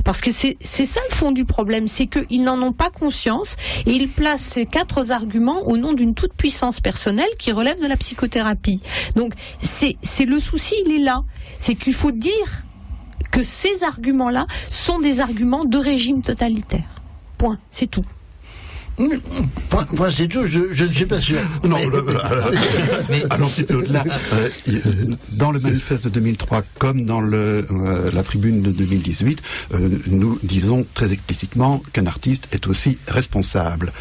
Parce que c'est ça le fond du problème, c'est qu'ils n'en ont pas conscience et ils placent ces 4 arguments au nom d'une toute-puissance personnelle qui relève de la psychothérapie. Donc c'est le souci, il est là. C'est qu'il faut dire que ces arguments-là sont des arguments de régime totalitaire. Point, c'est tout. Point, c'est tout, je ne suis pas sûr. Non, allons un petit peu au-delà. Dans le manifeste de 2003, comme dans la tribune de 2018, nous disons très explicitement qu'un artiste est aussi responsable.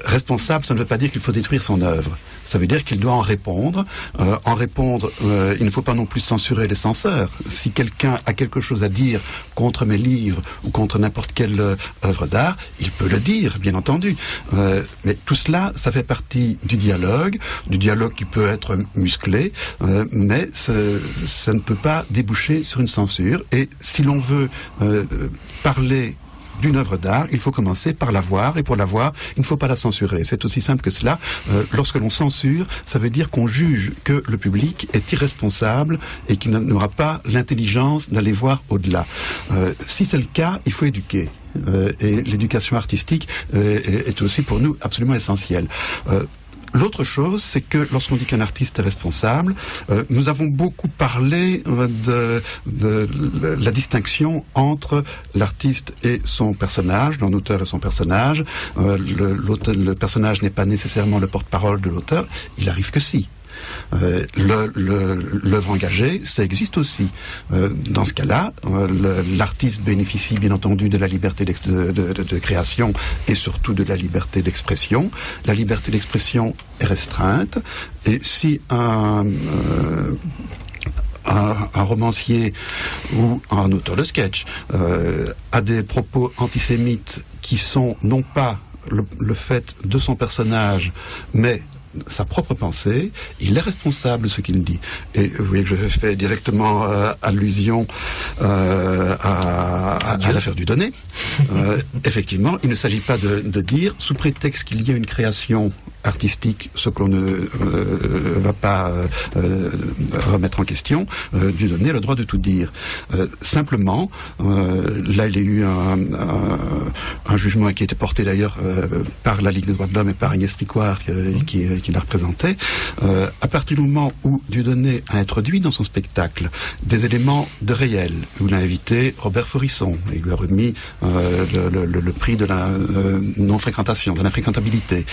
Responsable, ça ne veut pas dire qu'il faut détruire son œuvre. Ça veut dire qu'il doit en répondre. Il ne faut pas non plus censurer les censeurs. Si quelqu'un a quelque chose à dire contre mes livres ou contre n'importe quelle œuvre d'art, il peut le dire, bien entendu. Mais tout cela, ça fait partie du dialogue qui peut être musclé, mais ça ne peut pas déboucher sur une censure. Et si l'on veut parler d'une œuvre d'art, il faut commencer par la voir, et pour la voir, il ne faut pas la censurer. C'est aussi simple que cela. Lorsque l'on censure, ça veut dire qu'on juge que le public est irresponsable et qu'il n'aura pas l'intelligence d'aller voir au-delà. Si c'est le cas, il faut éduquer. Et l'éducation artistique est aussi pour nous absolument essentielle. L'autre chose, c'est que lorsqu'on dit qu'un artiste est responsable, nous avons beaucoup parlé de la distinction entre l'artiste et son personnage, l'auteur et son personnage. Le personnage n'est pas nécessairement le porte-parole de l'auteur, il arrive que si. L'œuvre engagée, ça existe aussi. Dans ce cas-là, l'artiste bénéficie bien entendu de la liberté de création et surtout de la liberté d'expression. La liberté d'expression est restreinte et si un romancier ou un auteur de sketch a des propos antisémites qui sont non pas le fait de son personnage, mais sa propre pensée, il est responsable de ce qu'il dit. Et vous voyez que je fais directement allusion à l'affaire du Donné. Effectivement, il ne s'agit pas de dire, sous prétexte qu'il y a une création artistique, ce que l'on ne va pas remettre en question, du Donné a le droit de tout dire. Simplement, là il y a eu un jugement qui a été porté d'ailleurs par la Ligue des droits de l'homme et par Agnès Ricoire qui la représentait. À partir du moment où Dieudonné a introduit dans son spectacle des éléments de réel, où il a invité Robert Forisson, il lui a remis le prix de la non-fréquentation, de l'infréquentabilité.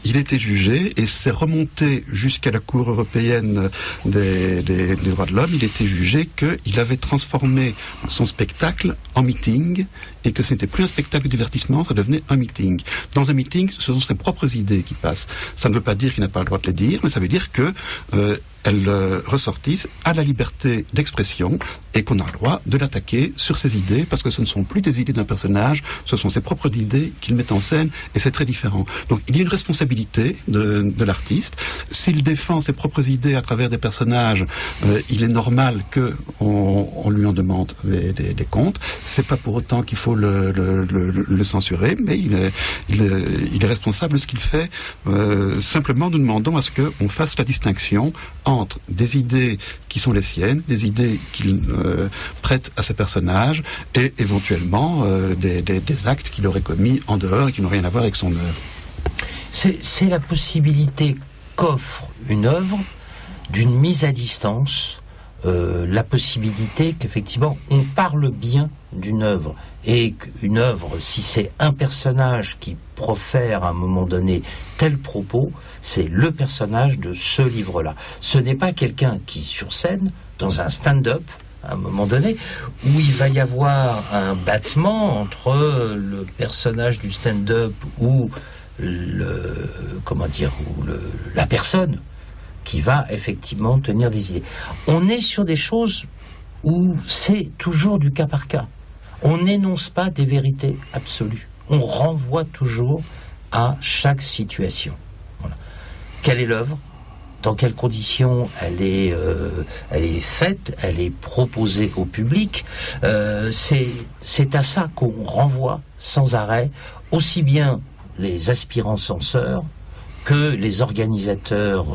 Il était jugé et c'est remonté jusqu'à la Cour européenne des droits de l'homme. Il était jugé qu'il avait transformé son spectacle en meeting et que ce n'était plus un spectacle de divertissement, ça devenait un meeting. Dans un meeting, ce sont ses propres idées qui passent. Ça ne veut pas dire qu'il n'a pas le droit de les dire, mais ça veut dire que elles ressortissent à la liberté d'expression et qu'on a le droit de l'attaquer sur ses idées parce que ce ne sont plus des idées d'un personnage, ce sont ses propres idées qu'il met en scène et c'est très différent. Donc il y a une responsabilité de l'artiste. S'il défend ses propres idées à travers des personnages, il est normal qu'on lui en demande des comptes. C'est pas pour autant qu'il faut le censurer, mais il est responsable de ce qu'il fait. Simplement, nous demandons à ce qu'on fasse la distinction entre des idées qui sont les siennes, des idées qu'il prête à ses personnages, et éventuellement des actes qu'il aurait commis en dehors et qui n'ont rien à voir avec son œuvre. C'est la possibilité qu'offre une œuvre d'une mise à distance la possibilité qu'effectivement on parle bien d'une œuvre, et qu'une œuvre, si c'est un personnage qui profère à un moment donné tel propos, c'est le personnage de ce livre-là. Ce n'est pas quelqu'un qui, sur scène, dans un stand-up, à un moment donné, où il va y avoir un battement entre le personnage du stand-up ou la personne qui va effectivement tenir des idées. On est sur des choses où c'est toujours du cas par cas. On n'énonce pas des vérités absolues. On renvoie toujours à chaque situation. Voilà. Quelle est l'œuvre ? Dans quelles conditions elle est faite, elle est proposée au public. C'est à ça qu'on renvoie sans arrêt, aussi bien les aspirants censeurs que les organisateurs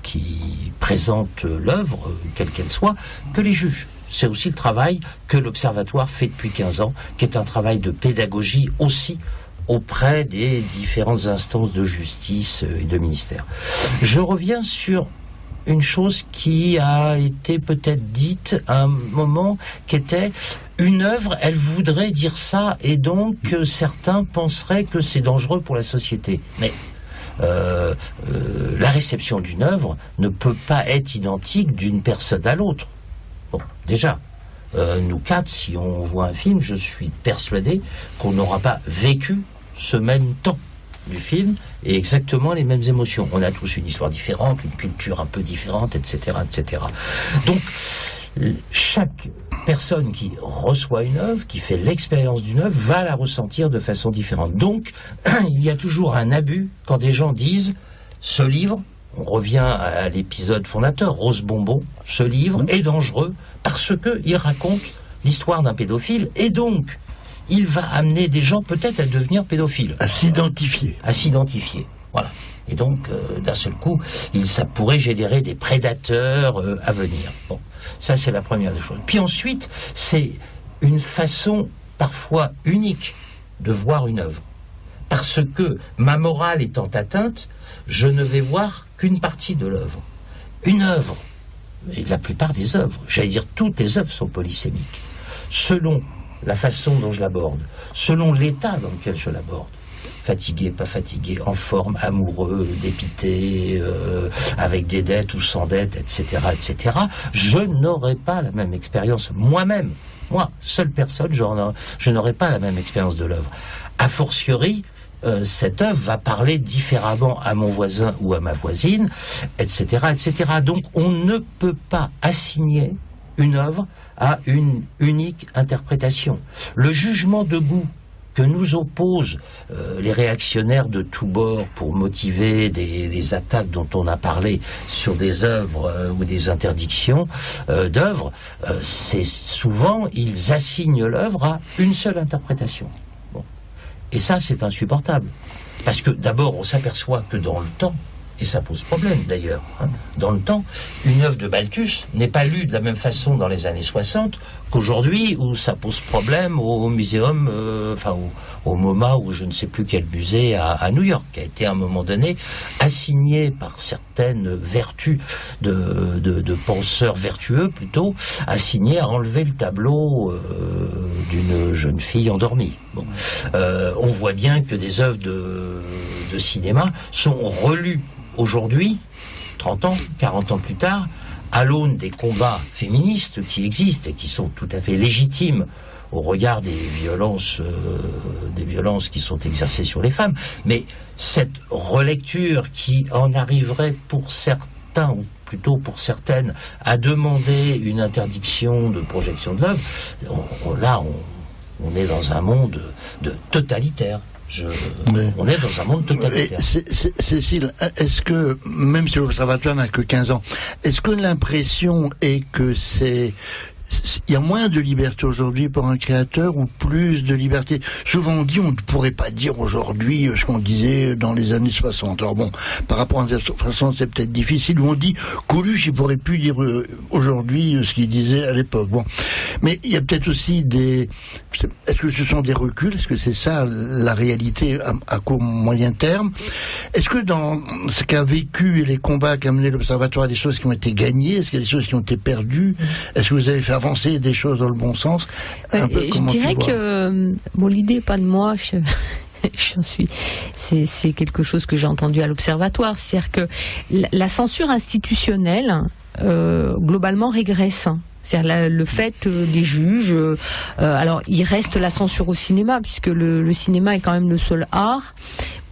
qui présentent l'œuvre, quelle qu'elle soit, que les juges. C'est aussi le travail que l'Observatoire fait depuis 15 ans, qui est un travail de pédagogie aussi auprès des différentes instances de justice et de ministère. Je reviens sur une chose qui a été peut-être dite à un moment, qui était une œuvre, elle voudrait dire ça, et donc certains penseraient que c'est dangereux pour la société. Mais la réception d'une œuvre ne peut pas être identique d'une personne à l'autre. Bon, déjà, nous quatre, si on voit un film, je suis persuadé qu'on n'aura pas vécu ce même temps du film et exactement les mêmes émotions. On a tous une histoire différente, une culture un peu différente, etc., etc. Donc, chaque personne qui reçoit une œuvre, qui fait l'expérience d'une œuvre, va la ressentir de façon différente. Donc, il y a toujours un abus quand des gens disent « ce livre », on revient à l'épisode fondateur, Rose Bonbon, ce livre est dangereux parce qu'il raconte l'histoire d'un pédophile et donc il va amener des gens peut-être à devenir pédophiles. À s'identifier. À s'identifier, voilà. Et donc, d'un seul coup, ça pourrait générer des prédateurs à venir. Bon, ça c'est la première des choses. Puis ensuite, c'est une façon parfois unique de voir une œuvre. Parce que ma morale étant atteinte, je ne vais voir qu'une partie de l'œuvre. Une œuvre, et la plupart des œuvres, j'allais dire toutes les œuvres sont polysémiques, selon la façon dont je l'aborde, selon l'état dans lequel je l'aborde. Fatigué, pas fatigué, en forme, amoureux, dépité, avec des dettes ou sans dettes, etc., etc. Je n'aurai pas la même expérience moi-même. Moi, seule personne, je n'aurai pas la même expérience de l'œuvre. A fortiori, cette œuvre va parler différemment à mon voisin ou à ma voisine, etc., etc. Donc, on ne peut pas assigner une œuvre à une unique interprétation. Le jugement de goût que nous opposent les réactionnaires de tous bords pour motiver des attaques dont on a parlé sur des œuvres ou des interdictions d'œuvres, c'est souvent, ils assignent l'œuvre à une seule interprétation. Bon. Et ça, c'est insupportable. Parce que d'abord, on s'aperçoit que dans le temps, et ça pose problème d'ailleurs, hein, dans le temps, une œuvre de Balthus n'est pas lue de la même façon dans les années 60 qu'aujourd'hui, où ça pose problème au muséum, au MoMA, ou je ne sais plus quel musée à New York, qui a été à un moment donné assigné par certaines vertus de penseurs vertueux, plutôt, assigné à enlever le tableau d'une jeune fille endormie. Bon. On voit bien que des œuvres de cinéma sont relues aujourd'hui, 30 ans, 40 ans plus tard, à l'aune des combats féministes qui existent et qui sont tout à fait légitimes au regard des violences qui sont exercées sur les femmes. Mais cette relecture qui en arriverait pour certains, ou plutôt pour certaines, à demander une interdiction de projection de l'œuvre, on est dans un monde totalitaire. On est dans un monde totalitaire. Cécile, est-ce que, même si l'Observatoire n'a que 15 ans, est-ce que l'impression est que c'est il y a moins de liberté aujourd'hui pour un créateur ou plus de liberté? Souvent on dit on ne pourrait pas dire aujourd'hui ce qu'on disait dans les années 60. Alors bon, par rapport aux années 60 c'est peut-être difficile, ou on dit Coluche il pourrait plus dire aujourd'hui ce qu'il disait à l'époque. Bon, mais il y a peut-être aussi est-ce que ce sont des reculs? Est-ce que c'est ça la réalité à court moyen terme? Est-ce que dans ce qu'a vécu et les combats qu'a mené l'Observatoire, il y a des choses qui ont été gagnées? Est-ce qu'il y a des choses qui ont été perdues? Est-ce que vous avez fait avancer des choses dans le bon sens? Je dirais que l'idée n'est pas de moi. C'est quelque chose que j'ai entendu à l'Observatoire. C'est-à-dire que la censure institutionnelle globalement régresse. C'est-à-dire le fait des juges. Alors, il reste la censure au cinéma, puisque le cinéma est quand même le seul art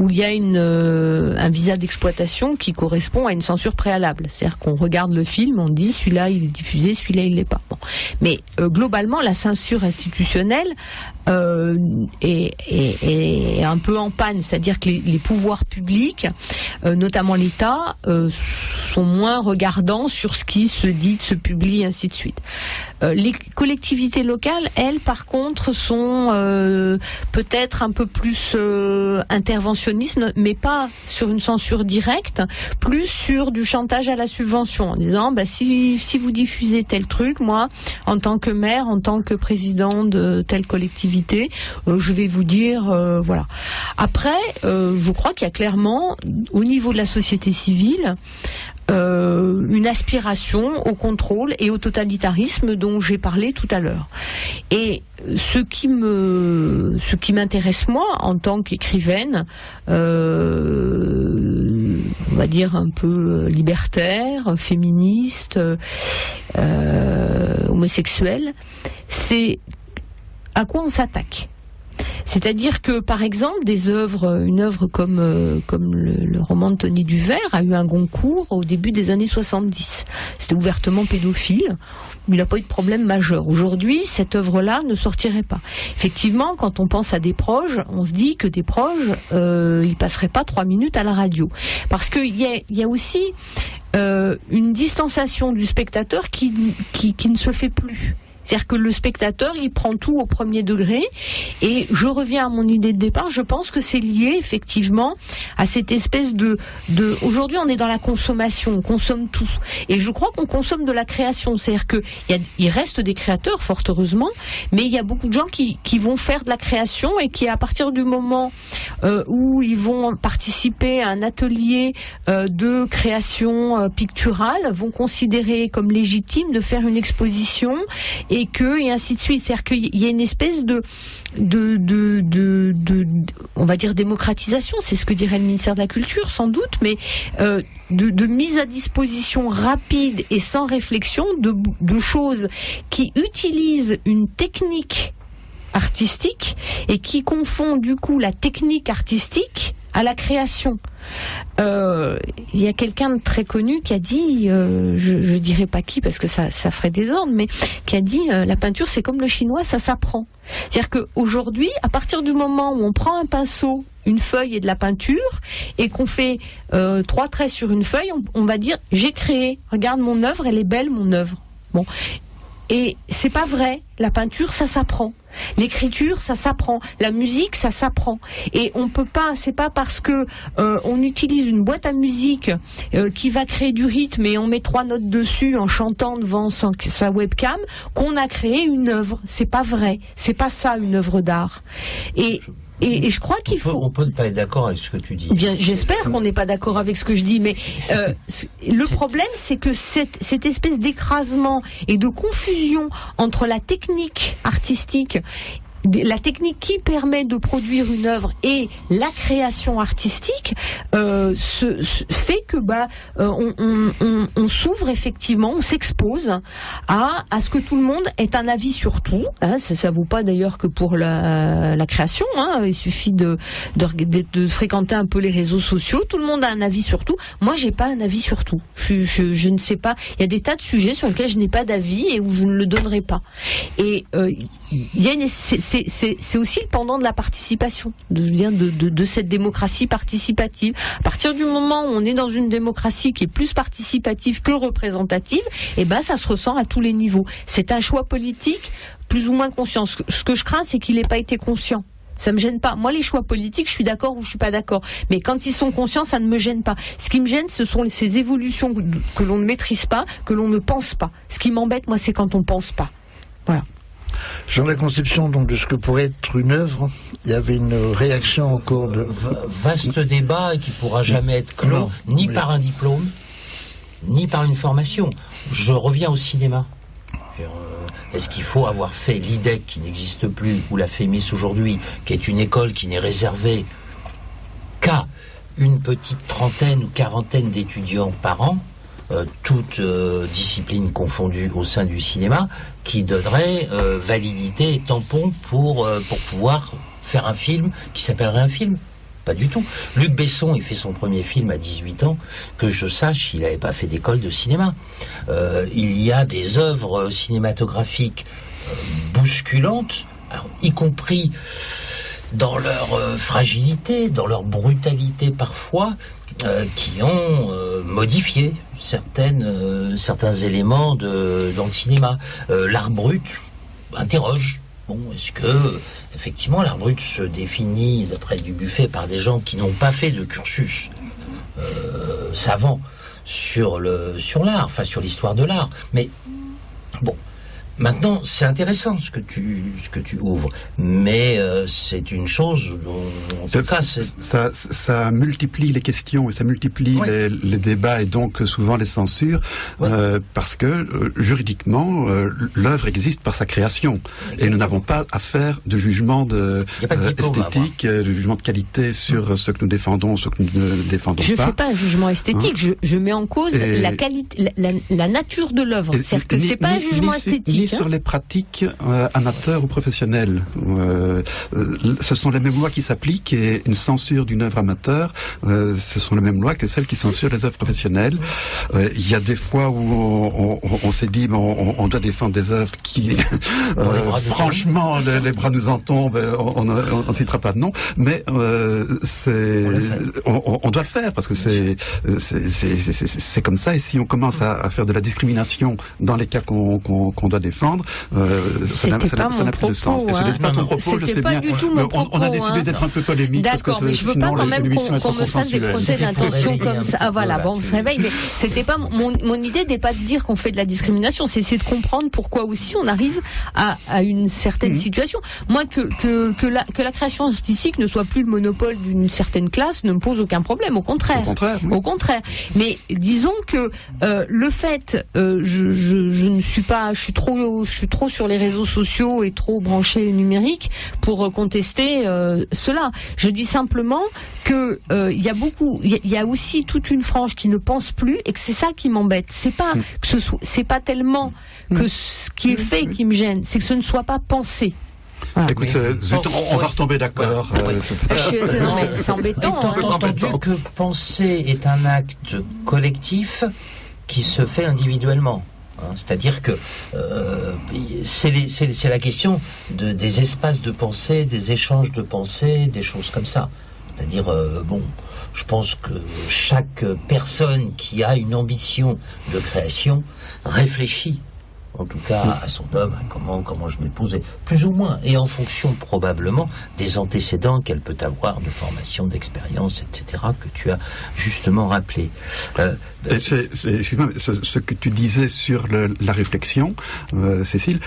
où il y a un visa d'exploitation qui correspond à une censure préalable. C'est-à-dire qu'on regarde le film, on dit celui-là il est diffusé, celui-là il l'est pas. Bon. Mais globalement, la censure institutionnelle est un peu en panne. C'est-à-dire que les pouvoirs publics, notamment l'État, sont moins regardants sur ce qui se dit, se publie, ainsi de suite. Les collectivités locales, elles, par contre, sont peut-être un peu plus interventionnistes, mais pas sur une censure directe, plus sur du chantage à la subvention, en disant si vous diffusez tel truc, moi, en tant que maire, en tant que président de telle collectivité, je vais vous dire, voilà. Après, je crois qu'il y a clairement, au niveau de la société civile, une aspiration au contrôle et au totalitarisme dont j'ai parlé tout à l'heure. Et ce qui m'intéresse moi en tant qu'écrivaine, on va dire un peu libertaire, féministe, homosexuelle, c'est à quoi on s'attaque. C'est-à-dire que, par exemple, une œuvre comme le roman de Tony Duvert a eu un Goncourt au début des années 70. C'était ouvertement pédophile, mais il n'a pas eu de problème majeur. Aujourd'hui, cette œuvre-là ne sortirait pas. Effectivement, quand on pense à des proches, on se dit que des proches, ils passeraient pas 3 minutes à la radio. Parce qu'il y a aussi une distanciation du spectateur qui ne se fait plus. C'est-à-dire que le spectateur, il prend tout au premier degré. Et je reviens à mon idée de départ, je pense que c'est lié effectivement à cette espèce de aujourd'hui on est dans la consommation, on consomme tout. Et je crois qu'on consomme de la création. C'est-à-dire que il reste des créateurs, fort heureusement, mais il y a beaucoup de gens qui vont faire de la création et qui, à partir du moment où ils vont participer à un atelier de création picturale, vont considérer comme légitime de faire une exposition et ainsi de suite. C'est-à-dire qu'il y a une espèce de on va dire démocratisation, c'est ce que dirait le ministère de la Culture sans doute, mais de mise à disposition rapide et sans réflexion de choses qui utilisent une technique artistique et qui confond du coup la technique artistique à la création. Il y a quelqu'un de très connu qui a dit, je dirais pas qui parce que ça ferait désordre, mais qui a dit la peinture c'est comme le chinois, ça s'apprend. C'est-à-dire qu'aujourd'hui, à partir du moment où on prend un pinceau, une feuille et de la peinture et qu'on fait 3 traits sur une feuille, on va dire j'ai créé, regarde mon œuvre, elle est belle mon œuvre. Bon. Et c'est pas vrai. La peinture, ça s'apprend. L'écriture, ça s'apprend. La musique, ça s'apprend. Et on peut pas, c'est pas parce que on utilise une boîte à musique qui va créer du rythme et on met 3 notes dessus en chantant devant sa webcam qu'on a créé une œuvre. C'est pas vrai. C'est pas ça une œuvre d'art. Et je crois qu'il faut... On peut ne pas être d'accord avec ce que tu dis. Bien, j'espère qu'on n'est pas d'accord avec ce que je dis, mais le problème, c'est que cette espèce d'écrasement et de confusion entre la technique artistique, la technique qui permet de produire une œuvre et la création artistique fait que on s'ouvre effectivement, on s'expose à ce que tout le monde ait un avis sur tout. Hein, ça vaut pas d'ailleurs que pour la création. Hein, il suffit de fréquenter un peu les réseaux sociaux. Tout le monde a un avis sur tout. Moi, j'ai pas un avis sur tout. Je ne sais pas. Il y a des tas de sujets sur lesquels je n'ai pas d'avis et où je ne le donnerai pas. Et il y a c'est aussi le pendant de la participation, de cette démocratie participative. À partir du moment où on est dans une démocratie qui est plus participative que représentative, et ben ça se ressent à tous les niveaux. C'est un choix politique plus ou moins conscient. Ce que je crains, c'est qu'il n'ait pas été conscient. Ça me gêne pas. Moi, les choix politiques, je suis d'accord ou je suis pas d'accord. Mais quand ils sont conscients, ça ne me gêne pas. Ce qui me gêne, ce sont ces évolutions que l'on ne maîtrise pas, que l'on ne pense pas. Ce qui m'embête, moi, c'est quand on pense pas. Voilà. Sur la conception donc de ce que pourrait être une œuvre, il y avait une réaction au cours de... Vaste débat qui pourra jamais être clos, ni par un diplôme, ni par une formation. Je reviens au cinéma. Est-ce qu'il faut avoir fait l'IDEC qui n'existe plus, ou la FEMIS aujourd'hui, qui est une école qui n'est réservée qu'à une petite trentaine ou quarantaine d'étudiants par an, toutes disciplines confondues au sein du cinéma, qui donnerait validité et tampon pour pouvoir faire un film qui s'appellerait un film? Pas du tout. Luc Besson, il fait son premier film à 18 ans. Que je sache, il n'avait pas fait d'école de cinéma. Il y a des œuvres cinématographiques bousculantes, alors, y compris dans leur fragilité, dans leur brutalité parfois, qui ont modifié certains éléments dans le cinéma. L'art brut interroge. Bon, est-ce que, effectivement, l'art brut se définit, d'après Dubuffet, par des gens qui n'ont pas fait de cursus savant sur l'art, enfin sur l'histoire de l'art. Mais, bon, maintenant, c'est intéressant ce que tu ouvres, mais c'est une chose dont, en tout cas, ça multiplie les questions et ça multiplie les débats et donc souvent les censures, parce que juridiquement, l'œuvre existe par sa création. Et nous n'avons pas à faire de jugement esthétique, de jugement de qualité sur ce que nous défendons, ce que nous ne défendons pas. Je ne fais pas un jugement esthétique, je mets en cause la qualité, la nature de l'œuvre. C'est-à-dire que c'est pas un jugement esthétique. Sur les pratiques amateurs ou professionnelles. Ce sont les mêmes lois qui s'appliquent et une censure d'une œuvre amateur, ce sont les mêmes lois que celles qui censurent les œuvres professionnelles. Il y a des fois où on s'est dit on doit défendre des œuvres qui franchement les bras nous en tombent, on ne citera pas de nom, mais on doit le faire parce que c'est comme ça, et si on commence à faire de la discrimination dans les cas qu'on doit défendre, ça n'a plus de sens. Et ce n'est pas ton propos, je sais bien. On a décidé d'être un peu polémique parce que sinon l'émission est trop consensuelle. Des procès d'intention comme ça. Ah voilà, bon, on se réveille. Mais c'était pas mon idée n'est pas de dire qu'on fait de la discrimination, c'est essayer de comprendre pourquoi aussi on arrive à une certaine situation. Moi, que la création artistique ne soit plus le monopole d'une certaine classe ne me pose aucun problème. Au contraire. Au contraire. Mais disons que le fait, je ne suis pas, je suis trop sur les réseaux sociaux et trop branché numérique pour contester cela. Je dis simplement que il y a aussi toute une frange qui ne pense plus et que c'est ça qui m'embête. C'est pas c'est pas tellement que ce qui est fait qui me gêne, c'est que ce ne soit pas pensé. Voilà. Écoute, on va retomber d'accord. C'est embêtant. Entendu que penser est un acte collectif qui se fait individuellement. C'est-à-dire que c'est la question des espaces de pensée, des échanges de pensée, des choses comme ça. C'est-à-dire, je pense que chaque personne qui a une ambition de création réfléchit, en tout cas à son œuvre, comment je vais le poser, plus ou moins, et en fonction probablement des antécédents qu'elle peut avoir de formation, d'expérience, etc., que tu as justement rappelé. Ce que tu disais sur la réflexion, Cécile,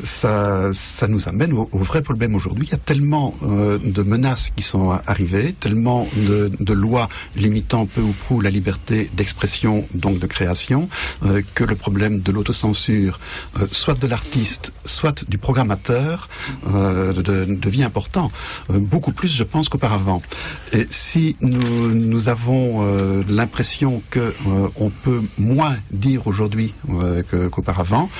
ça nous amène au vrai problème aujourd'hui. Il y a tellement de menaces qui sont arrivées, tellement de lois limitant peu ou prou la liberté d'expression, donc de création, que le problème de l'autocensure, soit de l'artiste, soit du programmateur, devient important. Beaucoup plus, je pense, qu'auparavant. Et si nous avons l'impression que on peut moins dire aujourd'hui qu'auparavant,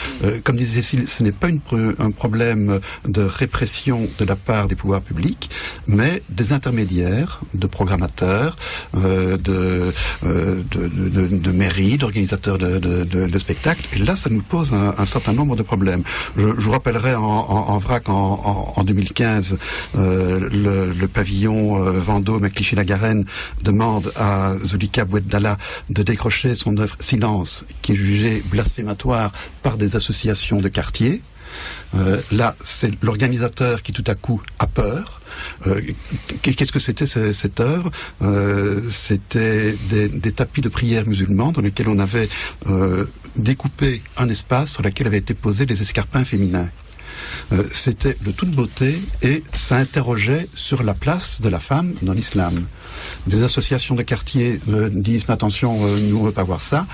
comme disait Cécile, ce n'est pas un problème de répression de la part des pouvoirs publics, mais des intermédiaires, de programmateurs, de mairies, d'organisateurs de spectacles. Et là, ça nous pose un certain nombre de problèmes. Je vous rappellerai en vrac en 2015, le pavillon Vendôme à Clichy-la-Garenne demande à Zulika Boueddala de décrocher son œuvre Silence, qui est jugée blasphématoire par des associations de quartier. Là, c'est l'organisateur qui tout à coup a peur. Qu'est-ce que c'était cette œuvre? C'était des tapis de prière musulmans dans lesquels on avait découpé un espace sur lequel avaient été posés des escarpins féminins. C'était de toute beauté et ça interrogeait sur la place de la femme dans l'islam. Des associations de quartier disent attention, nous on ne veut pas voir ça.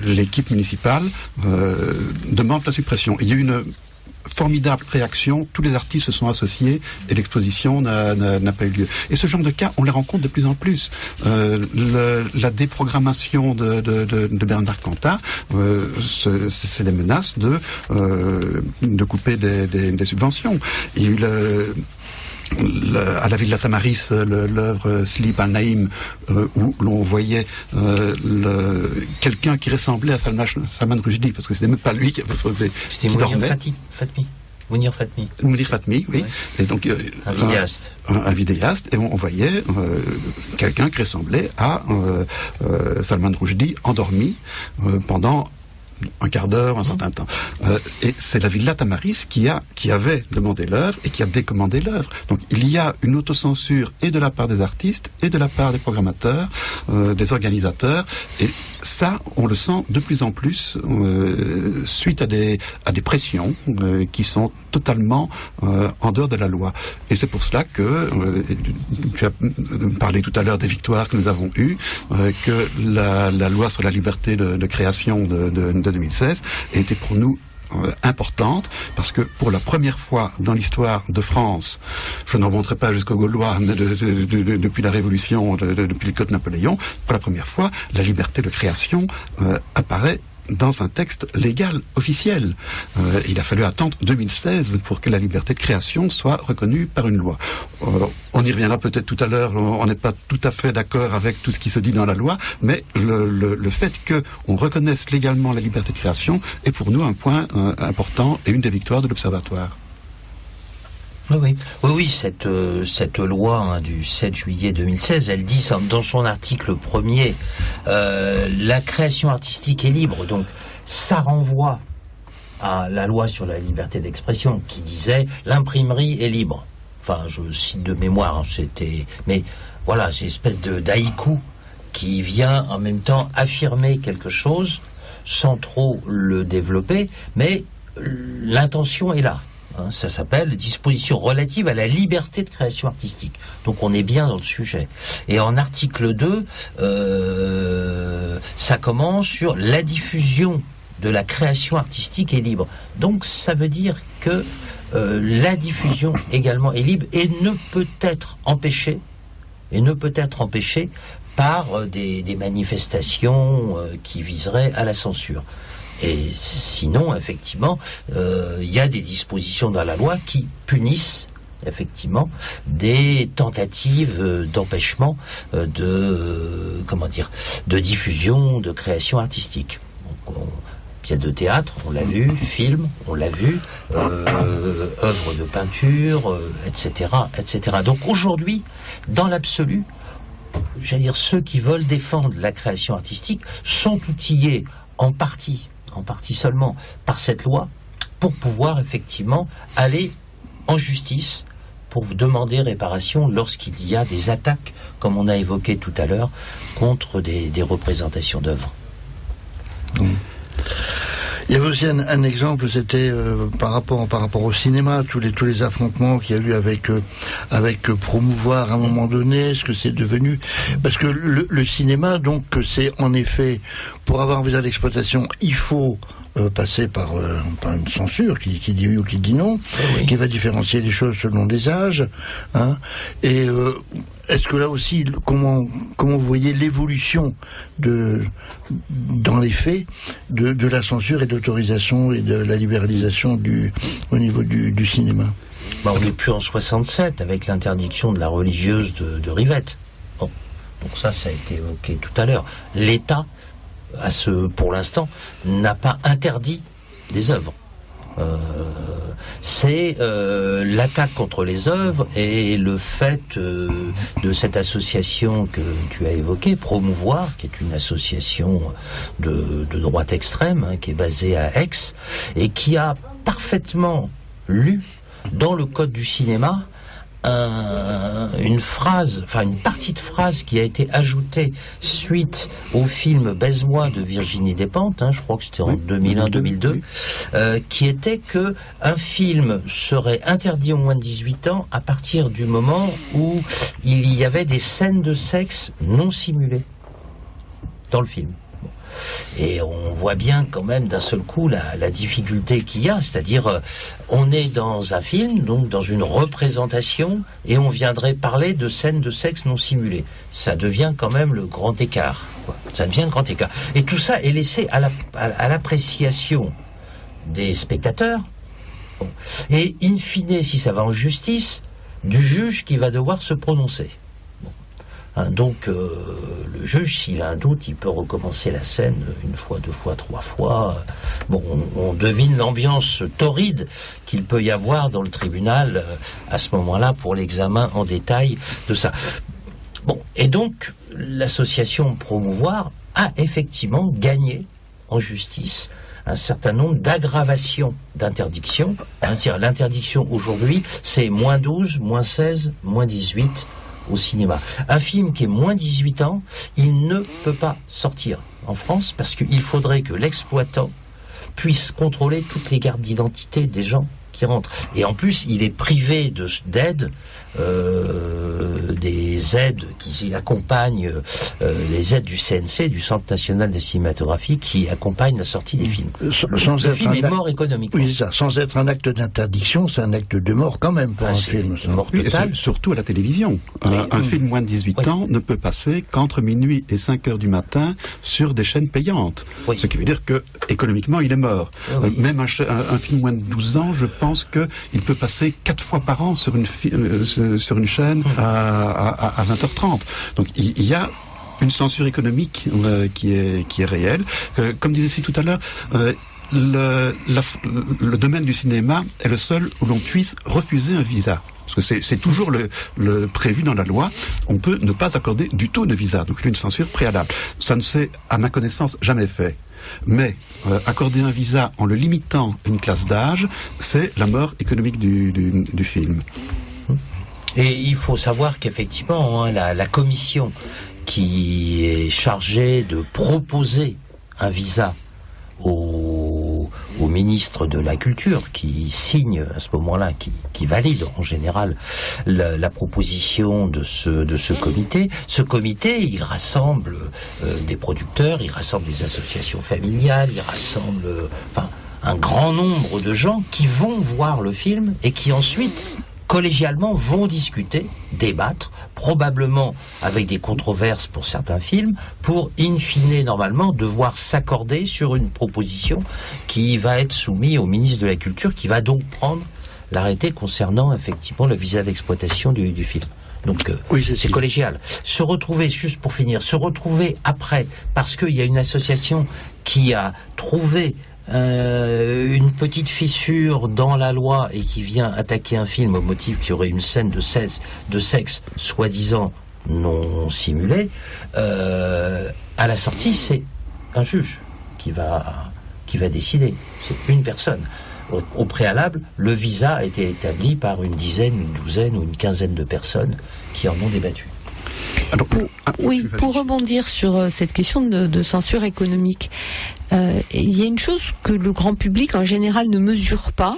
L'équipe municipale demande la suppression. Il y a eu une formidable réaction, tous les artistes se sont associés et l'exposition n'a pas eu lieu. Et ce genre de cas, on les rencontre de plus en plus. La déprogrammation de Bernard Cantat, c'est des menaces de couper des subventions. Il y a eu à la Villa Tamaris, l'œuvre Sleep al-Naïm, où l'on voyait quelqu'un qui ressemblait à Salman Rushdie, parce que c'était même pas lui qui avait posé. C'était Mounir Fatmi. Mounir Fatmi, oui. Ouais. Et donc, un vidéaste. Un vidéaste, et on voyait quelqu'un qui ressemblait à Salman Rushdie endormi pendant un quart d'heure, un certain temps. Et c'est la Villa Tamaris qui avait demandé l'œuvre et qui a décommandé l'œuvre. Donc il y a une autocensure et de la part des artistes et de la part des programmateurs, des organisateurs, et ça, on le sent de plus en plus suite à des pressions qui sont totalement en dehors de la loi. Et c'est pour cela que, tu as parlé tout à l'heure des victoires que nous avons eues, que la loi sur la liberté de création de 2016 était pour nous importante, parce que pour la première fois dans l'histoire de France, je ne remonterai pas jusqu'aux Gaulois, mais depuis la Révolution, depuis le Code Napoléon, pour la première fois, la liberté de création apparaît dans un texte légal officiel. Il a fallu attendre 2016 pour que la liberté de création soit reconnue par une loi. On y reviendra peut-être tout à l'heure, on n'est pas tout à fait d'accord avec tout ce qui se dit dans la loi, mais le fait qu'on reconnaisse légalement la liberté de création est pour nous un point important et une des victoires de l'Observatoire. Oui, cette loi du 7 juillet 2016, elle dit dans son article 1er, la création artistique est libre. Donc ça renvoie à la loi sur la liberté d'expression qui disait l'imprimerie est libre. Enfin, je cite de mémoire, mais voilà, c'est une espèce d'haïku qui vient en même temps affirmer quelque chose sans trop le développer, mais l'intention est là. Ça s'appelle disposition relative à la liberté de création artistique. Donc on est bien dans le sujet. Et en article 2, ça commence sur la diffusion de la création artistique est libre. Donc ça veut dire que la diffusion également est libre et ne peut être empêchée par des manifestations qui viseraient à la censure. Et sinon, effectivement, il y a des dispositions dans la loi qui punissent effectivement des tentatives d'empêchement de diffusion, de création artistique. Donc, pièce de théâtre, on l'a vu, film, on l'a vu, œuvre de peinture, etc., etc. Donc aujourd'hui, dans l'absolu, j'allais dire, ceux qui veulent défendre la création artistique sont outillés en partie seulement par cette loi pour pouvoir effectivement aller en justice pour demander réparation lorsqu'il y a des attaques, comme on a évoqué tout à l'heure, contre des représentations d'œuvres. Il y avait aussi un exemple, c'était par rapport au cinéma, tous les affrontements qu'il y a eu avec promouvoir à un moment donné, ce que c'est devenu, parce que le cinéma, donc, c'est en effet, pour avoir un visa d'exploitation, il faut passer par une censure qui dit oui ou qui dit non, qui va différencier les choses selon les âges, hein. Et est-ce que là aussi, comment vous voyez l'évolution dans les faits de la censure et de l'autorisation et de la libéralisation au niveau du cinéma? On n'est plus en 67 avec l'interdiction de la religieuse de Rivette. Bon. Donc ça a été évoqué tout à l'heure. L'État pour l'instant, n'a pas interdit des œuvres. C'est l'attaque contre les œuvres et le fait de cette association que tu as évoquée, Promouvoir, qui est une association de droite extrême, qui est basée à Aix, et qui a parfaitement lu dans le code du cinéma une partie de phrase qui a été ajoutée suite au film Baise-moi de Virginie Despentes, je crois que c'était en 2001-2002, qui était que un film serait interdit aux moins de 18 ans à partir du moment où il y avait des scènes de sexe non simulées dans le film. Et on voit bien quand même d'un seul coup la difficulté qu'il y a, c'est-à-dire on est dans un film, donc dans une représentation, et on viendrait parler de scènes de sexe non simulées. Ça devient quand même le grand écart, quoi. Ça devient le grand écart. Et tout ça est laissé à l'appréciation des spectateurs, bon. Et in fine, si ça va en justice, du juge qui va devoir se prononcer. Donc le juge, s'il a un doute, il peut recommencer la scène une fois, deux fois, trois fois. Bon, on devine l'ambiance torride qu'il peut y avoir dans le tribunal à ce moment-là pour l'examen en détail de ça. Bon, et donc l'association Promouvoir a effectivement gagné en justice un certain nombre d'aggravations d'interdiction. L'interdiction aujourd'hui, c'est moins 12, moins 16, moins 18 au cinéma. Un film qui est moins 18 ans, il ne peut pas sortir en France parce qu'il faudrait que l'exploitant puisse contrôler toutes les cartes d'identité des gens qui rentrent. Et en plus, il est privé d'aides, des aides qui accompagnent les aides du CNC, du Centre National de Cinématographie, qui accompagnent la sortie des films. Le film est mort économiquement. Oui, ça. Sans être un acte d'interdiction, c'est un acte de mort quand même pour un film. C'est mort totale. Surtout à la télévision. Un film moins de 18 ans ne peut passer qu'entre minuit et 5 heures du matin sur des chaînes payantes. Ce qui veut dire que économiquement, il est mort. Même un film moins de 12 ans, je pense qu'il peut passer 4 fois par an sur une chaîne à 20h30. Donc il y a une censure économique qui est réelle. Comme disait ici tout à l'heure, le domaine du cinéma est le seul où l'on puisse refuser un visa. Parce que c'est toujours le prévu dans la loi. On peut ne pas accorder du tout de visa. Donc il y a une censure préalable. Ça ne s'est, à ma connaissance, jamais fait. Mais accorder un visa en le limitant à une classe d'âge, c'est la mort économique du film. Et il faut savoir qu'effectivement, la commission qui est chargée de proposer un visa au ministre de la Culture, qui signe à ce moment-là, qui valide en général la proposition de ce comité. Ce comité, il rassemble des producteurs, il rassemble des associations familiales, il rassemble un grand nombre de gens qui vont voir le film et qui ensuite collégialement vont discuter, débattre, probablement avec des controverses pour certains films, pour in fine normalement devoir s'accorder sur une proposition qui va être soumise au ministre de la Culture, qui va donc prendre l'arrêté concernant effectivement le visa d'exploitation du film. Donc c'est collégial. Se retrouver, juste pour finir, après, parce qu'il y a une association qui a trouvé une petite fissure dans la loi et qui vient attaquer un film au motif qu'il y aurait une scène de sexe soi-disant non simulée, à la sortie, c'est un juge qui va décider. C'est une personne. Au préalable, le visa a été établi par une dizaine, une douzaine ou une quinzaine de personnes qui en ont débattu. Pour rebondir sur cette question de censure économique, il y a une chose que le grand public en général ne mesure pas,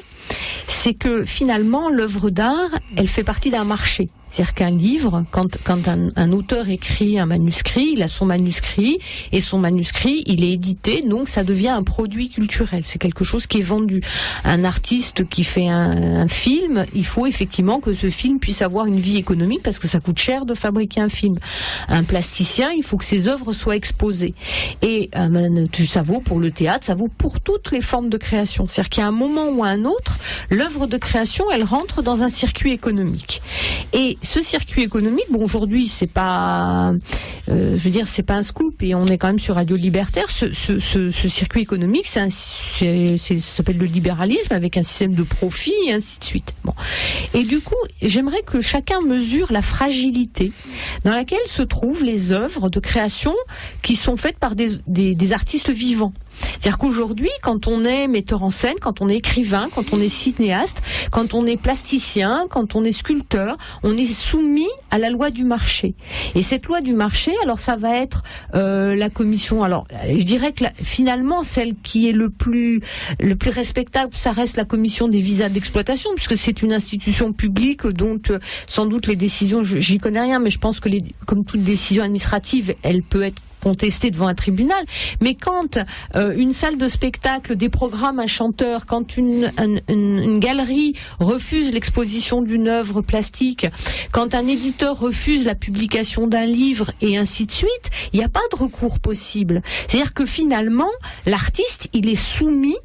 c'est que finalement l'œuvre d'art, elle fait partie d'un marché. C'est-à-dire qu'un livre, quand un auteur écrit un manuscrit, il a son manuscrit, et son manuscrit, il est édité, donc ça devient un produit culturel. C'est quelque chose qui est vendu. Un artiste qui fait un film, il faut effectivement que ce film puisse avoir une vie économique, parce que ça coûte cher de fabriquer un film. Un plasticien, il faut que ses œuvres soient exposées. Et ça vaut pour le théâtre, ça vaut pour toutes les formes de création. C'est-à-dire qu'il y a un moment ou un autre, l'œuvre de création, elle rentre dans un circuit économique. Et ce circuit économique, bon, aujourd'hui, c'est pas, je veux dire, c'est pas un scoop, et on est quand même sur Radio Libertaire. Ce circuit économique, ça s'appelle le libéralisme, avec un système de profit, et ainsi de suite. Bon. Et du coup, j'aimerais que chacun mesure la fragilité dans laquelle se trouvent les œuvres de création qui sont faites par des artistes vivants. C'est-à-dire qu'aujourd'hui, quand on est metteur en scène, quand on est écrivain, quand on est cinéaste, quand on est plasticien, quand on est sculpteur, on est soumis à la loi du marché. Et cette loi du marché, alors ça va être la commission. Alors, je dirais que finalement, celle qui est le plus respectable, ça reste la commission des visas d'exploitation, puisque c'est une institution publique dont sans doute les décisions, j'y connais rien, mais je pense que comme toute décision administrative, elle peut être contestée devant un tribunal. Mais quand une salle de spectacle déprogramme un chanteur, quand une galerie refuse l'exposition d'une œuvre plastique, quand un éditeur refuse la publication d'un livre, et ainsi de suite, il n'y a pas de recours possible. C'est-à-dire que finalement, l'artiste, il est soumis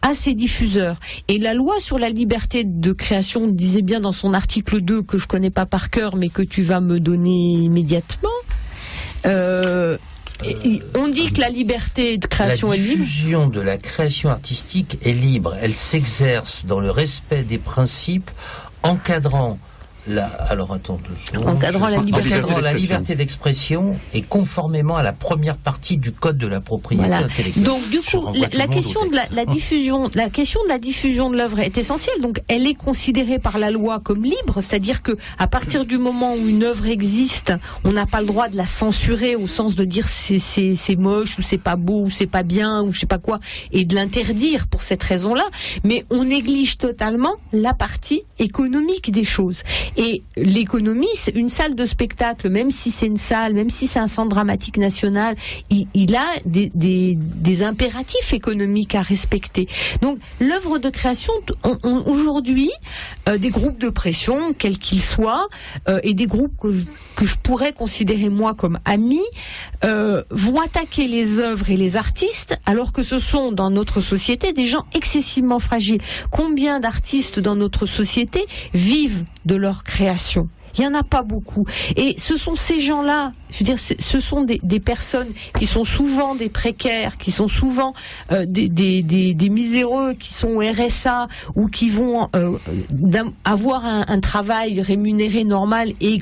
à ses diffuseurs. Et la loi sur la liberté de création disait bien dans son article 2, que je connais pas par cœur, mais que tu vas me donner immédiatement, on dit que la liberté de création est libre. La diffusion de la création artistique est libre. Elle s'exerce dans le respect des principes encadrant encadrant la liberté d'expression et conformément à la première partie du code de la propriété intellectuelle. Donc du coup, la question de la diffusion de l'œuvre est essentielle. Donc elle est considérée par la loi comme libre, c'est-à-dire que à partir du moment où une œuvre existe, on n'a pas le droit de la censurer au sens de dire c'est moche ou c'est pas beau ou c'est pas bien ou je sais pas quoi, et de l'interdire pour cette raison-là. Mais on néglige totalement la partie économique des choses. Et l'économie, c'est une salle de spectacle, même si c'est une salle, même si c'est un centre dramatique national, il a des impératifs économiques à respecter. Donc, l'œuvre de création, aujourd'hui, des groupes de pression, quels qu'ils soient, et des groupes que je pourrais considérer moi comme amis, vont attaquer les œuvres et les artistes, alors que ce sont dans notre société des gens excessivement fragiles. Combien d'artistes dans notre société vivent de leur création? Il n'y en a pas beaucoup. Et ce sont ces gens-là, je veux dire, ce sont des personnes qui sont souvent des précaires, qui sont souvent des miséreux, qui sont au RSA ou qui vont avoir un travail rémunéré normal et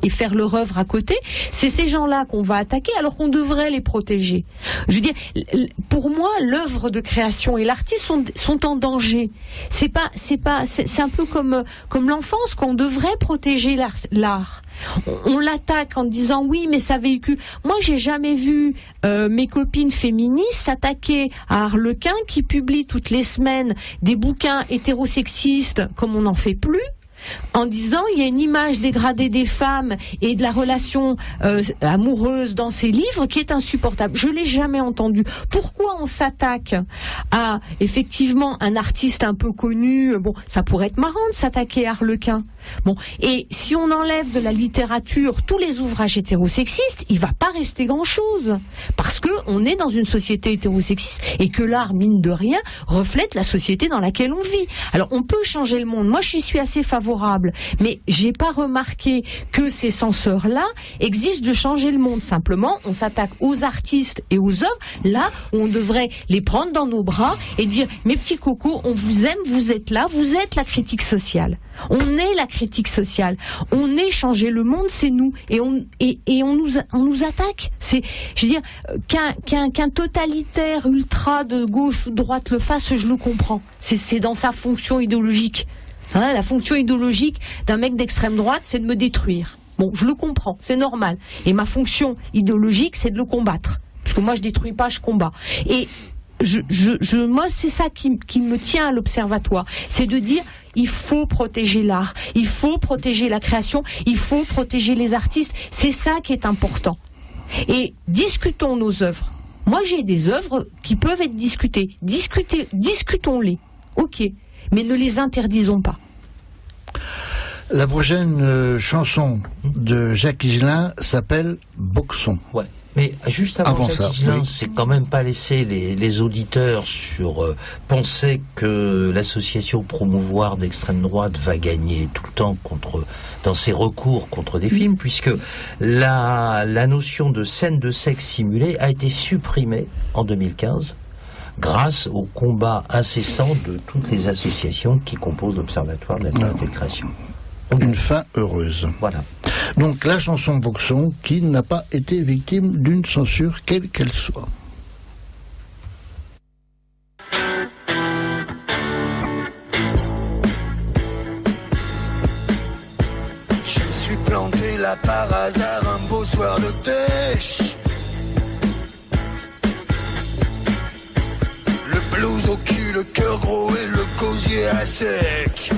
faire leur œuvre à côté. C'est ces gens-là qu'on va attaquer alors qu'on devrait les protéger. Je veux dire, pour moi, l'œuvre de création et l'artiste sont en danger. C'est un peu comme l'enfance qu'on devrait protéger l'art. On l'attaque en disant oui, mais ça véhicule. Moi, j'ai jamais vu mes copines féministes s'attaquer à Harlequin qui publie toutes les semaines des bouquins hétérosexistes comme on n'en fait plus, en disant il y a une image dégradée des femmes et de la relation amoureuse dans ces livres qui est insupportable. Je l'ai jamais entendu. Pourquoi on s'attaque à effectivement un artiste un peu connu? Bon, ça pourrait être marrant de s'attaquer à Harlequin. Bon, et si on enlève de la littérature tous les ouvrages hétérosexistes, il va pas rester grand-chose, parce que on est dans une société hétérosexiste et que l'art, mine de rien, reflète la société dans laquelle on vit. Alors on peut changer le monde. Moi, je suis assez favorable, mais j'ai pas remarqué que ces censeurs-là existent de changer le monde. Simplement, on s'attaque aux artistes et aux œuvres là où on devrait les prendre dans nos bras et dire mes petits cocos, on vous aime, vous êtes là, vous êtes la critique sociale. On est la critique sociale. On est changer le monde, c'est nous. Et on nous attaque. C'est, je veux dire, qu'un totalitaire ultra de gauche ou de droite le fasse, je le comprends. C'est dans sa fonction idéologique. Hein, la fonction idéologique d'un mec d'extrême droite, c'est de me détruire. Bon, je le comprends, c'est normal. Et ma fonction idéologique, c'est de le combattre. Parce que moi, je détruis pas, je combats. Et moi, c'est ça qui me tient à l'Observatoire. C'est de dire, il faut protéger l'art, il faut protéger la création, il faut protéger les artistes. C'est ça qui est important. Et discutons nos œuvres. Moi, j'ai des œuvres qui peuvent être discutées. Discutons-les. Ok. Mais ne les interdisons pas. La prochaine chanson de Jacques Higelin s'appelle Boxon. Ouais. Mais juste avant ça, Jacques Higelin, oui. c'est quand même pas laisser les auditeurs sur penser que l'association Promouvoir d'extrême droite va gagner tout le temps dans ses recours contre des films, puisque la notion de scène de sexe simulée a été supprimée en 2015 grâce au combat incessant de toutes les associations qui composent l'Observatoire de la liberté de création. Une fin heureuse. Voilà. Donc la chanson Boxon qui n'a pas été victime d'une censure quelle qu'elle soit. Je me suis planté là par hasard un beau soir de pêche. Le blues au cul, le cœur gros et le gosier à sec.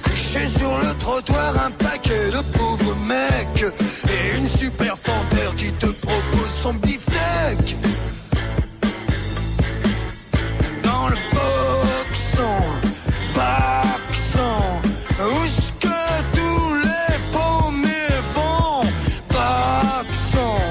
Couché sur le trottoir, un paquet de pauvres mecs et une super panthère qui te propose son beefsteak. Dans le boxon, où est-ce que tous les paumés vont? Boxon,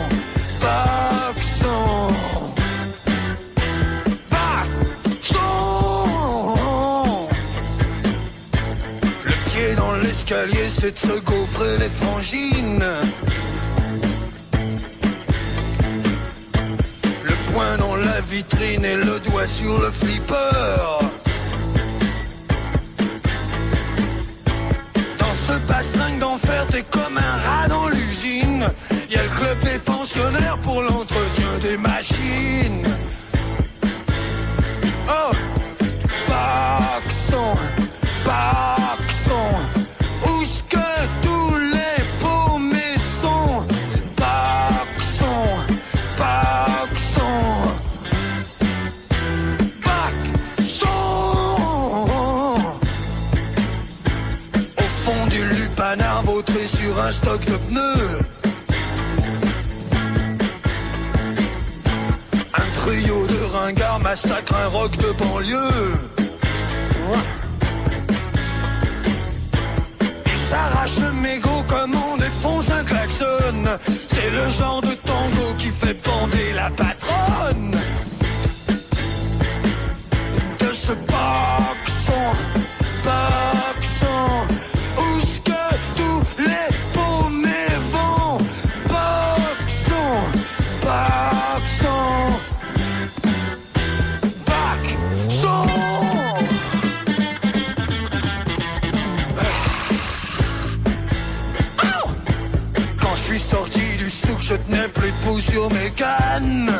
le pied dans l'escalier, c'est de se gaufrer les frangines. Le poing dans la vitrine et le doigt sur le flipper. Ce bastringue d'enfer, t'es comme un rat dans l'usine. Y'a le club des pensionnaires pour l'entretien des machines. Oh, Boxon, où est-ce que tous les paumés sont? Boxon, du lupanar vautré sur un stock de pneus. Un trio de ringards massacre un rock de banlieue. Ils s'arrachent le mégot comme on défonce un klaxon. C'est le genre de tango qui fait bander la patronne. De ce boxon, où est-ce que tous les paumés vont? Boxon, Quand je suis sorti du souk, je tenais plus de pouls sur mes cannes.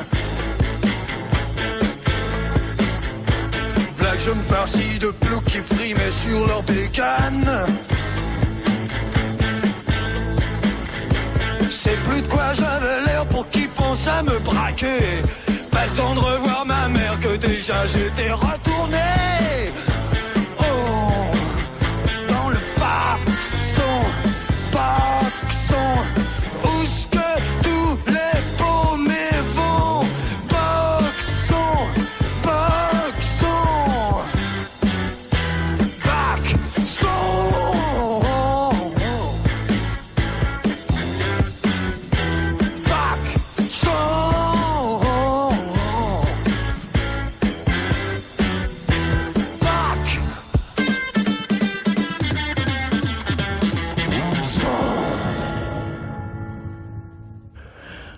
Je me farcis de ploucs qui frimaient sur leurs bécanes. C'est plus de quoi j'avais l'air pour qui pense à me braquer. Pas le temps de revoir ma mère que déjà j'étais retourné. Oh, dans le boxon, où est-ce que tous les paumés vont? Boxon.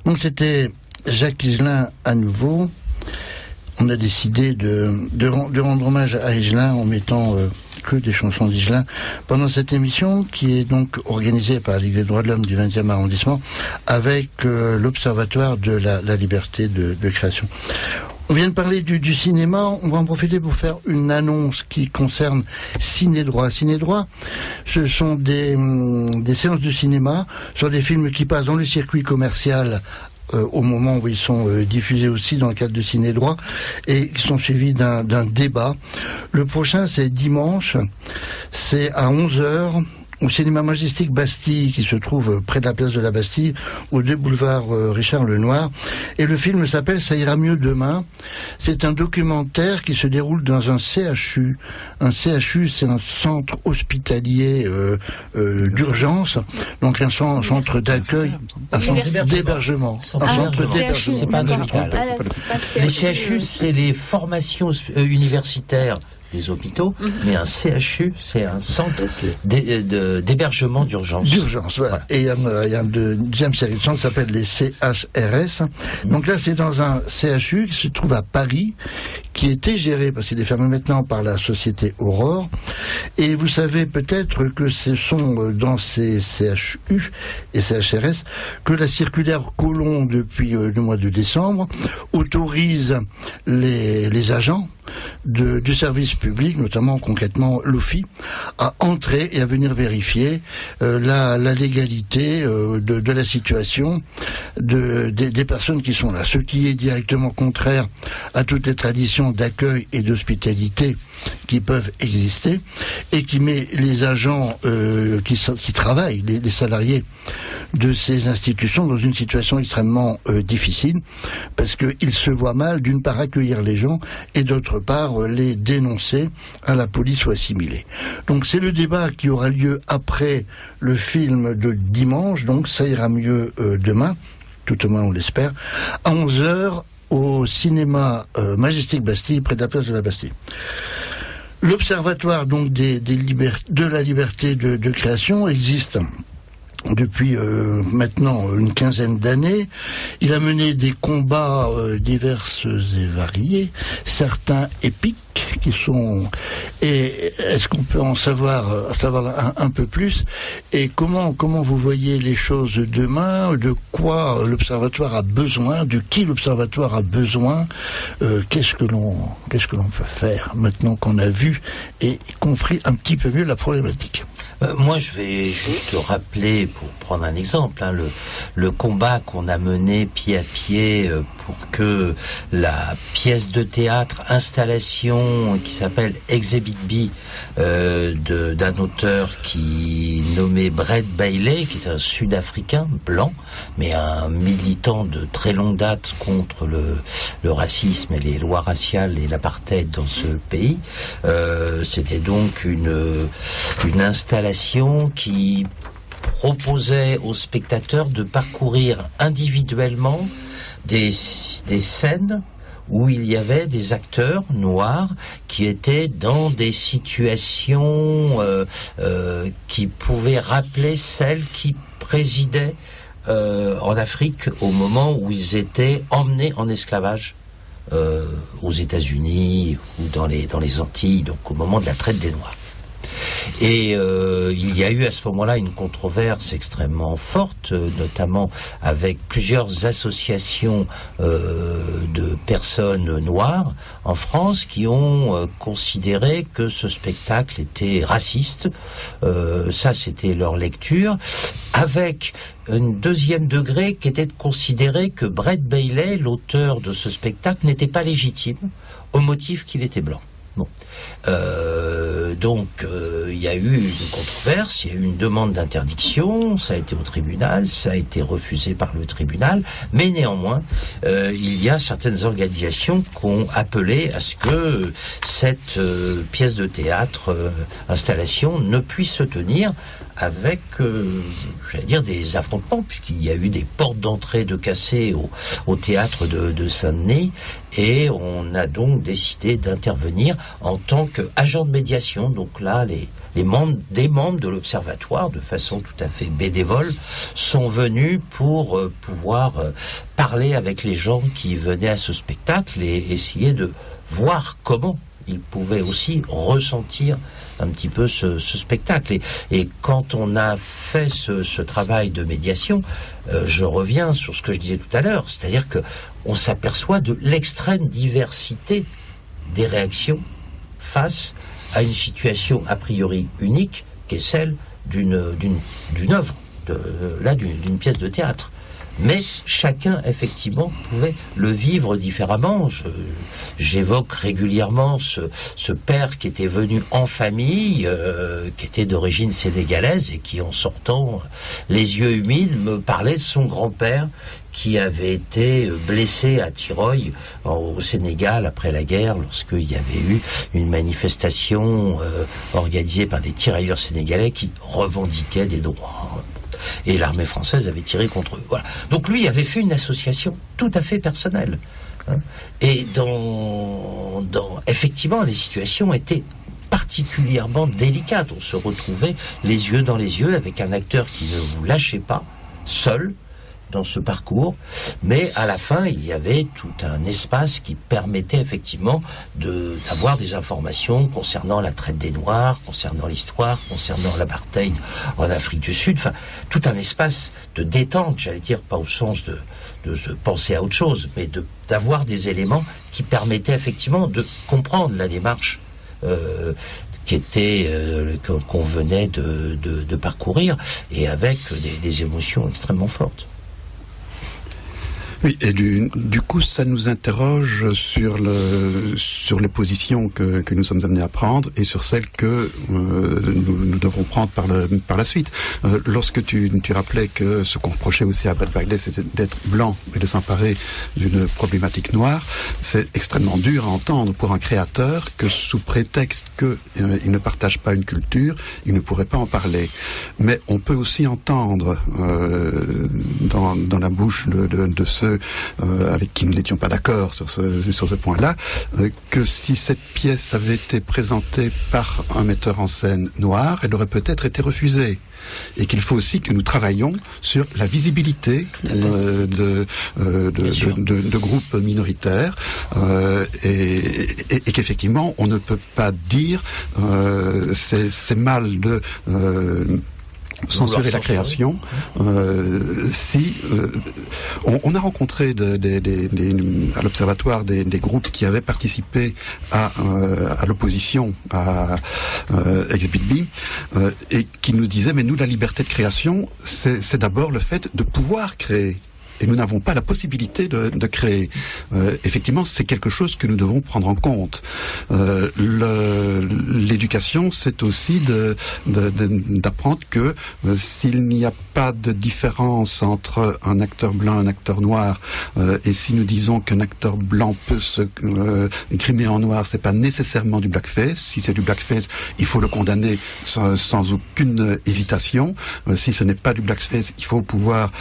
Donc c'était Jacques Higelin à nouveau. On a décidé de rendre hommage à Higelin en mettant que des chansons d'Higelin pendant cette émission qui est donc organisée par la Ligue des droits de l'homme du 20e arrondissement avec l'Observatoire de la liberté de création. On vient de parler du cinéma, on va en profiter pour faire une annonce qui concerne Ciné-Droit. Ciné-Droit, ce sont des séances de cinéma sur des films qui passent dans le circuit commercial au moment où ils sont diffusés aussi dans le cadre de Ciné-Droit et qui sont suivis d'un débat. Le prochain, c'est dimanche, c'est à 11h au cinéma Majestic Bastille, qui se trouve près de la place de la Bastille, au 2 boulevard Richard Lenoir. Et le film s'appelle Ça ira mieux demain. C'est un documentaire qui se déroule dans un CHU. Un CHU, c'est un centre hospitalier d'urgence, donc un centre d'accueil, un centre d'hébergement. Un centre d'hébergement, c'est pas un hôpital. Les CHU, c'est les formations universitaires des hôpitaux, mais un CHU, c'est un centre d'hébergement d'urgence. D'urgence, voilà. Et il y a une deuxième série de centres qui s'appelle les CHRS. Donc là, c'est dans un CHU qui se trouve à Paris, qui était géré, parce qu'il est fermé maintenant, par la société Aurore. Et vous savez peut-être que ce sont dans ces CHU et CHRS que la circulaire Collomb, depuis le mois de décembre, autorise les agents du service public, notamment concrètement l'OFI, à entrer et à venir vérifier la légalité de la situation des personnes qui sont là. Ce qui est directement contraire à toutes les traditions d'accueil et d'hospitalité qui peuvent exister et qui met les agents qui travaillent, les salariés de ces institutions dans une situation extrêmement difficile, parce qu'ils se voient mal, d'une part, accueillir les gens et d'autre part les dénoncer à la police ou assimiler. Donc c'est le débat qui aura lieu après le film de dimanche, donc Ça ira mieux demain, tout au moins on l'espère, à 11h au cinéma Majestic Bastille, près de la place de la Bastille. L'Observatoire donc de la liberté de création existe depuis maintenant une quinzaine d'années. Il a mené des combats divers et variés, certains épiques qui sont... Et est-ce qu'on peut en savoir un peu plus? Et comment vous voyez les choses demain? De quoi l'Observatoire a besoin? De qui l'Observatoire a besoin? Qu'est-ce que l'on peut faire maintenant qu'on a vu et compris un petit peu mieux la problématique? Moi, je vais juste rappeler, pour prendre un exemple, le combat qu'on a mené pied à pied pour que la pièce de théâtre installation qui s'appelle Exhibit B d'un auteur qui nommé Brett Bailey, qui est un Sud-Africain blanc, mais un militant de très longue date contre le racisme et les lois raciales et l'apartheid dans ce pays. C'était donc une installation qui proposait aux spectateurs de parcourir individuellement des scènes où il y avait des acteurs noirs qui étaient dans des situations qui pouvaient rappeler celles qui présidaient en Afrique au moment où ils étaient emmenés en esclavage aux États-Unis ou dans les Antilles, donc au moment de la traite des Noirs. Et il y a eu à ce moment-là une controverse extrêmement forte, notamment avec plusieurs associations de personnes noires en France qui ont considéré que ce spectacle était raciste. Ça, c'était leur lecture, avec un deuxième degré qui était de considérer que Brett Bailey, l'auteur de ce spectacle, n'était pas légitime au motif qu'il était blanc. Bon. Donc il y a eu une controverse, il y a eu une demande d'interdiction, ça a été au tribunal, ça a été refusé par le tribunal, mais néanmoins il y a certaines organisations qui ont appelé à ce que cette pièce de théâtre, installation, ne puisse se tenir avec, j'allais dire, des affrontements, puisqu'il y a eu des portes d'entrée de cassées au théâtre de Saint-Denis, et on a donc décidé d'intervenir en tant qu'agent de médiation. Donc là, des membres de l'Observatoire, de façon tout à fait bénévole, sont venus pour pouvoir parler avec les gens qui venaient à ce spectacle et essayer de voir comment ils pouvaient aussi ressentir un petit peu ce spectacle. Et quand on a fait ce travail de médiation, je reviens sur ce que je disais tout à l'heure, c'est-à-dire que on s'aperçoit de l'extrême diversité des réactions face à une situation a priori unique, qui est celle d'une œuvre, d'une pièce de théâtre. mais chacun effectivement pouvait le vivre différemment. J'évoque régulièrement ce père qui était venu en famille, qui était d'origine sénégalaise et qui, en sortant les yeux humides, me parlait de son grand-père qui avait été blessé à Tiroy au Sénégal après la guerre, lorsqu'il y avait eu une manifestation organisée par des tirailleurs sénégalais qui revendiquaient des droits. Et l'armée française avait tiré contre eux. Voilà. Donc lui avait fait une association tout à fait personnelle. Et effectivement, les situations étaient particulièrement délicates. On se retrouvait les yeux dans les yeux avec un acteur qui ne vous lâchait pas, seul, dans ce parcours, mais à la fin, il y avait tout un espace qui permettait effectivement d'avoir des informations concernant la traite des Noirs, concernant l'histoire, concernant l'apartheid en Afrique du Sud, enfin, tout un espace de détente, j'allais dire, pas au sens de se penser à autre chose, mais d'avoir des éléments qui permettaient effectivement de comprendre la démarche qui était qu'on venait de parcourir, et avec des émotions extrêmement fortes. Oui, et du coup, ça nous interroge sur les positions que nous sommes amenés à prendre et sur celles que nous devrons prendre par la suite. Lorsque tu rappelais que ce qu'on reprochait aussi à Brett Bagley, c'était d'être blanc et de s'emparer d'une problématique noire, c'est extrêmement dur à entendre pour un créateur que sous prétexte qu'il ne partage pas une culture, il ne pourrait pas en parler. Mais on peut aussi entendre dans la bouche de ceux avec qui nous n'étions pas d'accord sur ce point-là, que si cette pièce avait été présentée par un metteur en scène noir, elle aurait peut-être été refusée. Et qu'il faut aussi que nous travaillions sur la visibilité de groupes minoritaires et qu'effectivement on ne peut pas dire c'est mal de censurer la création. Si on a rencontré à l'Observatoire des groupes qui avaient participé à l'opposition à Exhibit B et qui nous disaient mais nous la liberté de création c'est d'abord le fait de pouvoir créer. Et nous n'avons pas la possibilité de créer. Effectivement, c'est quelque chose que nous devons prendre en compte. L'éducation, c'est aussi d'apprendre que s'il n'y a pas de différence entre un acteur blanc et un acteur noir, et si nous disons qu'un acteur blanc peut se grimer en noir, c'est pas nécessairement du blackface. Si c'est du blackface, il faut le condamner sans aucune hésitation. Si ce n'est pas du blackface, il faut pouvoir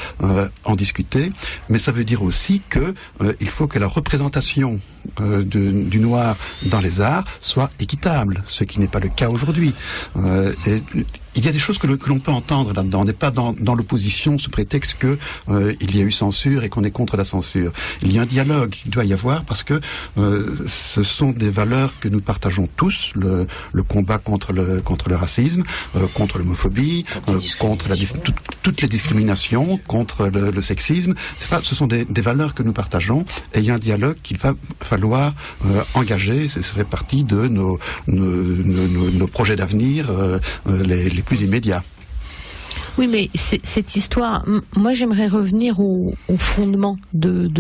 en discuter. Mais ça veut dire aussi que il faut que la représentation du noir dans les arts soit équitable, ce qui n'est pas le cas aujourd'hui. Et il y a des choses que l'on peut entendre là-dedans. On n'est pas dans l'opposition sous prétexte que il y a eu censure et qu'on est contre la censure. Il y a un dialogue qui doit y avoir parce que ce sont des valeurs que nous partageons tous, le combat contre le racisme, contre l'homophobie, contre toutes les discriminations, contre le sexisme. Ce sont des valeurs que nous partageons et il y a un dialogue qu'il va falloir engager. Ça fait partie de nos projets d'avenir les plus immédiats. Oui, mais cette histoire, moi j'aimerais revenir au fondement de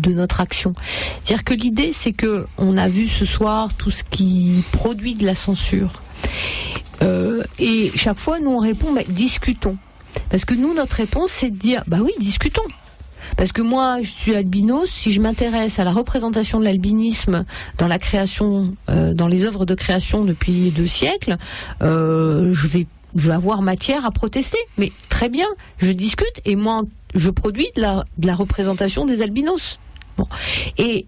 notre action. C'est-à-dire que l'idée, c'est que on a vu ce soir tout ce qui produit de la censure. Et chaque fois, nous on répond, discutons. Parce que nous, notre réponse, c'est de dire, oui, discutons. Parce que moi, je suis albinos, si je m'intéresse à la représentation de l'albinisme dans la création, dans les œuvres de création depuis 2 siècles, je vais avoir matière à protester. Mais très bien, je discute et moi, je produis de la représentation des albinos. Bon. Et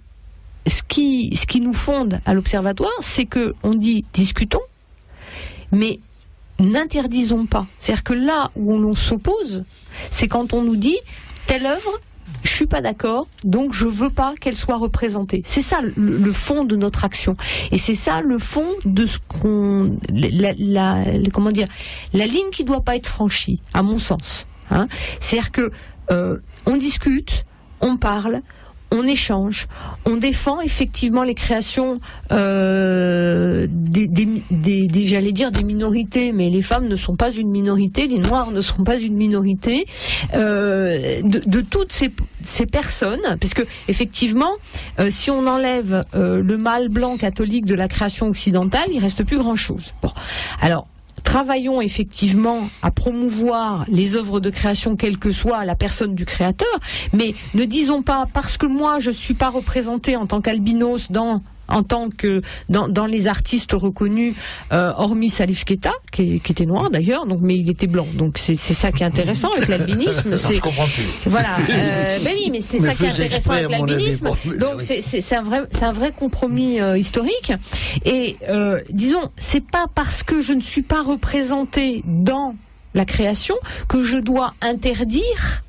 ce qui nous fonde à l'Observatoire, c'est que on dit discutons, mais n'interdisons pas. C'est-à-dire que là où l'on s'oppose, c'est quand on nous dit telle œuvre, je suis pas d'accord, donc je veux pas qu'elle soit représentée. C'est ça le fond de notre action, et c'est ça le fond de ce qu'on, comment dire, la ligne qui doit pas être franchie, à mon sens. C'est-à-dire que on discute, on parle, on échange, on défend effectivement les créations j'allais dire des minorités, mais les femmes ne sont pas une minorité, les Noirs ne sont pas une minorité, de toutes ces personnes, parce que effectivement, si on enlève le mâle blanc catholique de la création occidentale, il reste plus grand-chose. Bon, alors. Travaillons effectivement à promouvoir les œuvres de création, quelle que soit la personne du créateur, mais ne disons pas parce que moi je suis pas représentée en tant qu'albinos dans les artistes reconnus, hormis Salif Keita, qui était noir d'ailleurs, donc mais il était blanc, donc c'est ça qui est intéressant avec l'albinisme. Je comprends plus. Voilà, ben oui, mais c'est ça qui est intéressant avec l'albinisme. Donc c'est un vrai compromis historique. Et disons, c'est pas parce que je ne suis pas représentée dans la création que je dois interdire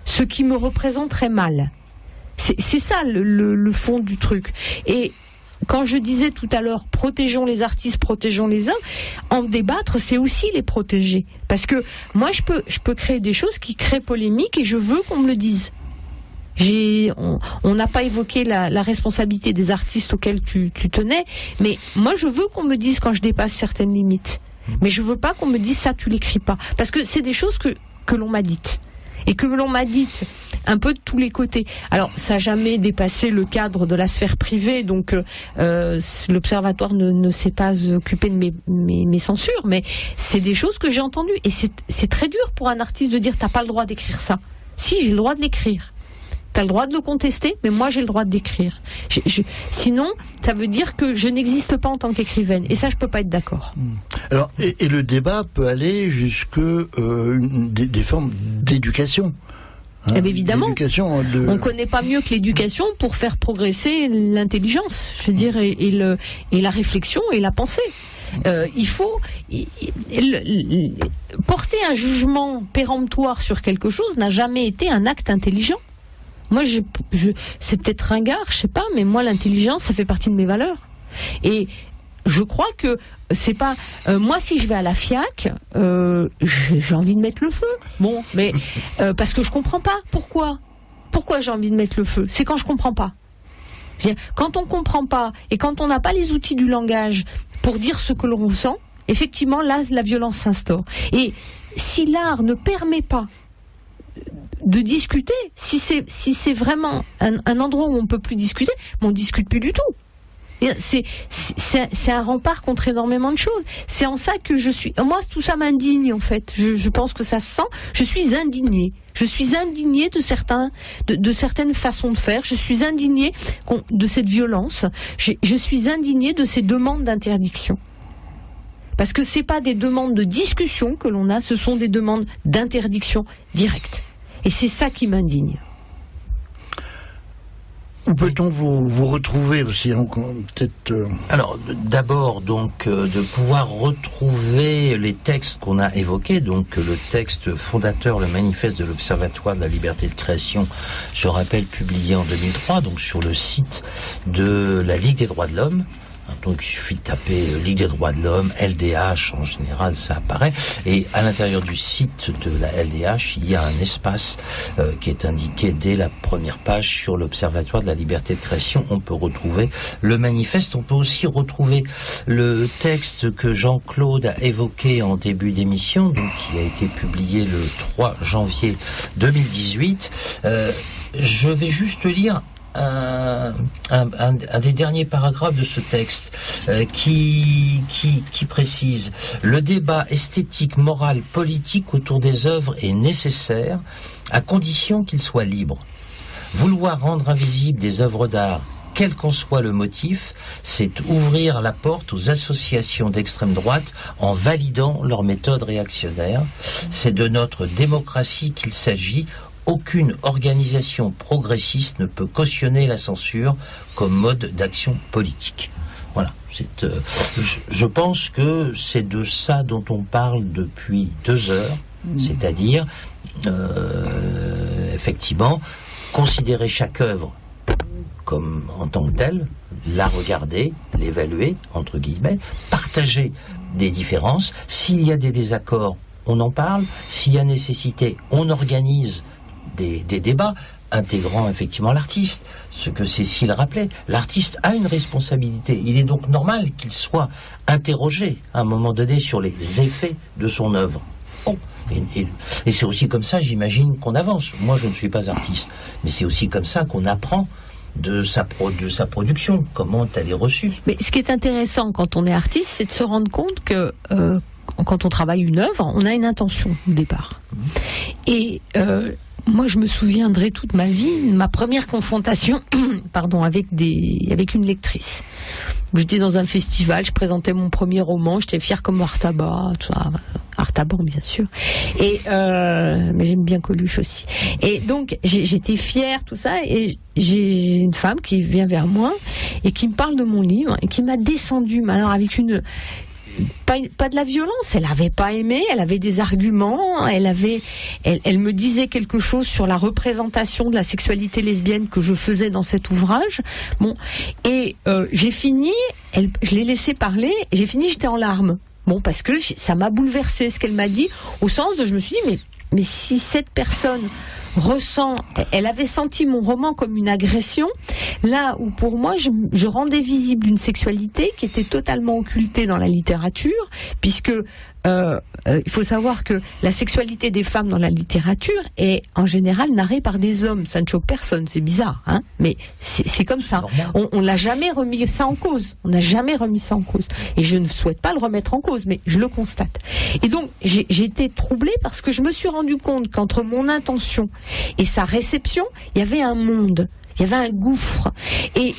ce qui me représenterait mal. C'est ça le fond du truc. Et quand je disais tout à l'heure, protégeons les artistes, protégeons les uns, en débattre, c'est aussi les protéger. Parce que moi, je peux créer des choses qui créent polémique et je veux qu'on me le dise. On n'a pas évoqué la responsabilité des artistes auxquels tu tenais, mais moi, je veux qu'on me dise quand je dépasse certaines limites. Mais je veux pas qu'on me dise ça, tu l'écris pas. Parce que c'est des choses que l'on m'a dites. Et que l'on m'a dites un peu de tous les côtés. Alors, ça n'a jamais dépassé le cadre de la sphère privée, donc l'Observatoire ne s'est pas occupé de mes censures, mais c'est des choses que j'ai entendues. Et c'est très dur pour un artiste de dire « t'as pas le droit d'écrire ça ». Si, j'ai le droit de l'écrire. T'as le droit de le contester, mais moi j'ai le droit d'écrire. Sinon, ça veut dire que je n'existe pas en tant qu'écrivaine. Et ça, je peux pas être d'accord. Alors, et le débat peut aller jusque des formes d'éducation. Eh bien, évidemment, on connaît pas mieux que l'éducation pour faire progresser l'intelligence, je veux dire, et la réflexion et la pensée. Il faut porter un jugement péremptoire sur quelque chose n'a jamais été un acte intelligent. Moi, c'est peut-être ringard, je sais pas, mais moi, l'intelligence, ça fait partie de mes valeurs. Et je crois que c'est pas... moi, si je vais à la FIAC, j'ai envie de mettre le feu. Bon, mais... parce que je comprends pas. Pourquoi j'ai envie de mettre le feu? C'est quand je comprends pas. Quand on comprend pas, et quand on n'a pas les outils du langage pour dire ce que l'on ressent, effectivement, là, la violence s'instaure. Et si l'art ne permet pas de discuter, si c'est vraiment un endroit où on peut plus discuter, mais on discute plus du tout. C'est un rempart contre énormément de choses. C'est en ça que je suis... Moi, tout ça m'indigne, en fait. Je pense que ça se sent. Je suis indignée. Je suis indignée de certaines façons de faire. Je suis indignée de cette violence. Je suis indignée de ces demandes d'interdiction. Parce que c'est pas des demandes de discussion que l'on a, ce sont des demandes d'interdiction directe. Et c'est ça qui m'indigne. Où peut-on vous retrouver aussi, hein, peut-être Alors, d'abord, donc, de pouvoir retrouver les textes qu'on a évoqués, donc le texte fondateur, le manifeste de l'Observatoire de la liberté de création, je rappelle, publié en 2003, donc sur le site de la Ligue des droits de l'homme. Donc il suffit de taper Ligue des droits de l'homme, LDH, en général ça apparaît, et à l'intérieur du site de la LDH, il y a un espace qui est indiqué dès la première page sur l'Observatoire de la liberté de création. On peut retrouver le manifeste, on peut aussi retrouver le texte que Jean-Claude a évoqué en début d'émission, donc qui a été publié le 3 janvier 2018. Je vais juste lire un des derniers paragraphes de ce texte qui précise: le débat esthétique, moral, politique autour des œuvres est nécessaire à condition qu'il soit libre. Vouloir rendre invisibles des œuvres d'art, quel qu'en soit le motif, c'est ouvrir la porte aux associations d'extrême droite en validant leurs méthodes réactionnaires. C'est de notre démocratie qu'il s'agit. Aucune organisation progressiste ne peut cautionner la censure comme mode d'action politique. Voilà. Je pense que c'est de ça dont on parle depuis 2 heures, c'est-à-dire, effectivement, considérer chaque œuvre comme en tant que telle, la regarder, l'évaluer, entre guillemets, partager des différences. S'il y a des désaccords, on en parle. S'il y a nécessité, on organise des débats, intégrant effectivement l'artiste, ce que Cécile rappelait. L'artiste a une responsabilité. Il est donc normal qu'il soit interrogé à un moment donné sur les effets de son œuvre. Bon. Et c'est aussi comme ça, j'imagine, qu'on avance. Moi, je ne suis pas artiste, mais c'est aussi comme ça qu'on apprend de sa production, comment elle est reçue. Mais ce qui est intéressant quand on est artiste, c'est de se rendre compte que quand on travaille une œuvre, on a une intention au départ. Et moi, je me souviendrai toute ma vie, ma première confrontation avec une lectrice. J'étais dans un festival, je présentais mon premier roman, j'étais fière comme Artaban, tout ça. Artaban, bien sûr. Et mais j'aime bien Coluche aussi. Et donc j'étais fière, tout ça. Et j'ai une femme qui vient vers moi et qui me parle de mon livre et qui m'a descendue, mais alors avec pas de la violence, elle avait pas aimé, elle avait des arguments, elle me disait quelque chose sur la représentation de la sexualité lesbienne que je faisais dans cet ouvrage. Bon, et j'ai fini, je l'ai laissé parler, et j'ai fini, j'étais en larmes. Bon, parce que ça m'a bouleversée ce qu'elle m'a dit, au sens de, je me suis dit, mais si cette personne elle avait senti mon roman comme une agression, là où pour moi je rendais visible une sexualité qui était totalement occultée dans la littérature, puisque il faut savoir que la sexualité des femmes dans la littérature est en général narrée par des hommes. Ça ne choque personne, c'est bizarre, hein, mais c'est comme ça. On n'a jamais remis ça en cause. On n'a jamais remis ça en cause. Et je ne souhaite pas le remettre en cause, mais je le constate. Et donc j'ai été troublée parce que je me suis rendu compte qu'entre mon intention et sa réception, il y avait un monde, il y avait un gouffre. Et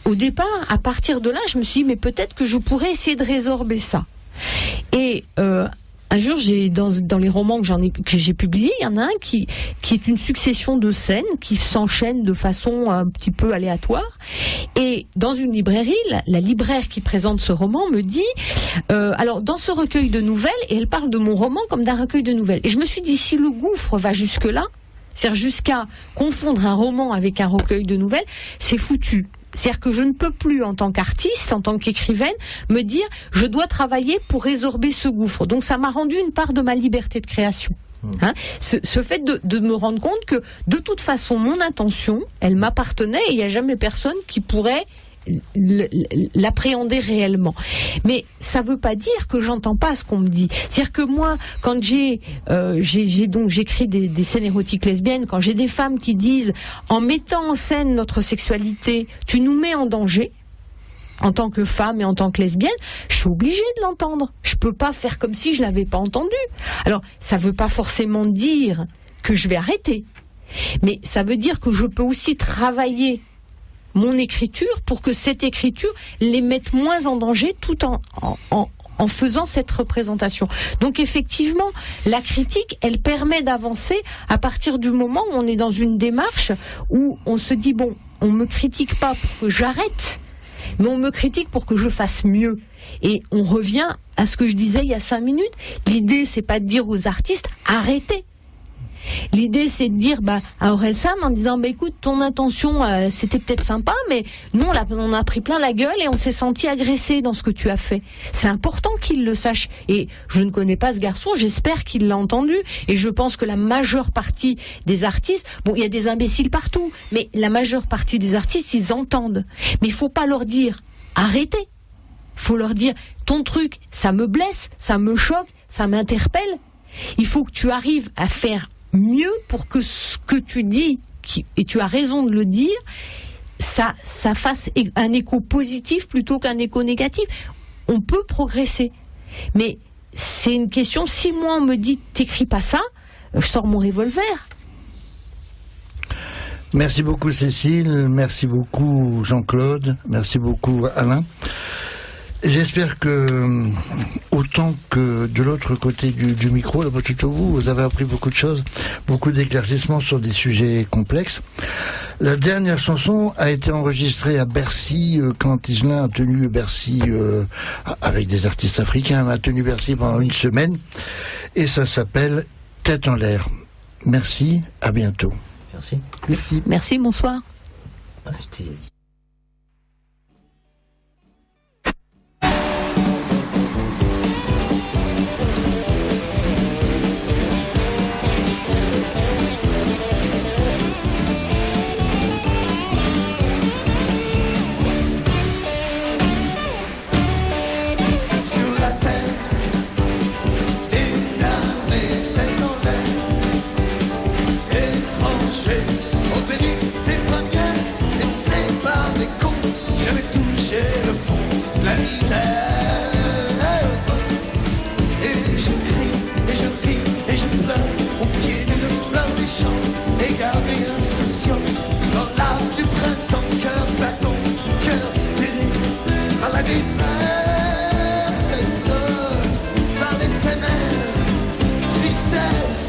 au départ, à partir de là, je me suis dit, mais peut-être que je pourrais essayer de résorber ça. Et un jour, dans les romans que j'ai publiés, il y en a un qui est une succession de scènes qui s'enchaînent de façon un petit peu aléatoire. Et dans une librairie, la libraire qui présente ce roman me dit, alors dans ce recueil de nouvelles, et elle parle de mon roman comme d'un recueil de nouvelles. Et je me suis dit, si le gouffre va jusque-là, c'est-à-dire jusqu'à confondre un roman avec un recueil de nouvelles, c'est foutu. C'est-à-dire que je ne peux plus, en tant qu'artiste, en tant qu'écrivaine, me dire je dois travailler pour résorber ce gouffre. Donc ça m'a rendu une part de ma liberté de création. Hein, ce fait de me rendre compte que de toute façon mon intention, elle m'appartenait et il n'y a jamais personne qui pourrait l'appréhender réellement. Mais ça veut pas dire que j'entends pas ce qu'on me dit. C'est-à-dire que moi, quand j'écris des scènes érotiques lesbiennes, quand j'ai des femmes qui disent en mettant en scène notre sexualité, tu nous mets en danger en tant que femme et en tant que lesbienne, je suis obligée de l'entendre. Je peux pas faire comme si je l'avais pas entendu. Alors, ça veut pas forcément dire que je vais arrêter. Mais ça veut dire que je peux aussi travailler mon écriture pour que cette écriture les mette moins en danger tout en faisant cette représentation. Donc effectivement, la critique, elle permet d'avancer à partir du moment où on est dans une démarche où on se dit, bon, on me critique pas pour que j'arrête, mais on me critique pour que je fasse mieux. Et on revient à ce que je disais il y a 5 minutes. L'idée, c'est pas de dire aux artistes, arrêtez. L'idée, c'est de dire à Orelsan en disant écoute, ton intention c'était peut-être sympa, mais nous on a pris plein la gueule et on s'est senti agressé dans ce que tu as fait. C'est important qu'il le sache. Et je ne connais pas ce garçon, j'espère qu'il l'a entendu. Et je pense que la majeure partie des artistes, bon, il y a des imbéciles partout, mais la majeure partie des artistes, ils entendent. Mais il faut pas leur dire arrêtez. Il faut leur dire ton truc, ça me blesse, ça me choque, ça m'interpelle. Il faut que tu arrives à faire mieux pour que ce que tu dis, et tu as raison de le dire, ça fasse un écho positif plutôt qu'un écho négatif. On peut progresser. Mais c'est une question, si moi on me dit t'écris pas ça, je sors mon revolver. Merci beaucoup Cécile, merci beaucoup Jean-Claude, merci beaucoup Alain. J'espère que, autant que de l'autre côté du micro, là-bas tout au bout, vous avez appris beaucoup de choses, beaucoup d'éclaircissements sur des sujets complexes. La dernière chanson a été enregistrée à Bercy, quand Iselin a tenu Bercy, avec des artistes africains, a tenu Bercy pendant 1 semaine, et ça s'appelle Tête en l'air. Merci, à bientôt. Merci. Merci. Merci, bonsoir. Je t'ai dit. terre. Et je crie, et je ris, et je pleure au pied d'une fleur des champs, égaré, insouciant, dans l'âme du printemps, cœur battant, cœur serré, dans la détresse, par l'éphémère tristesse.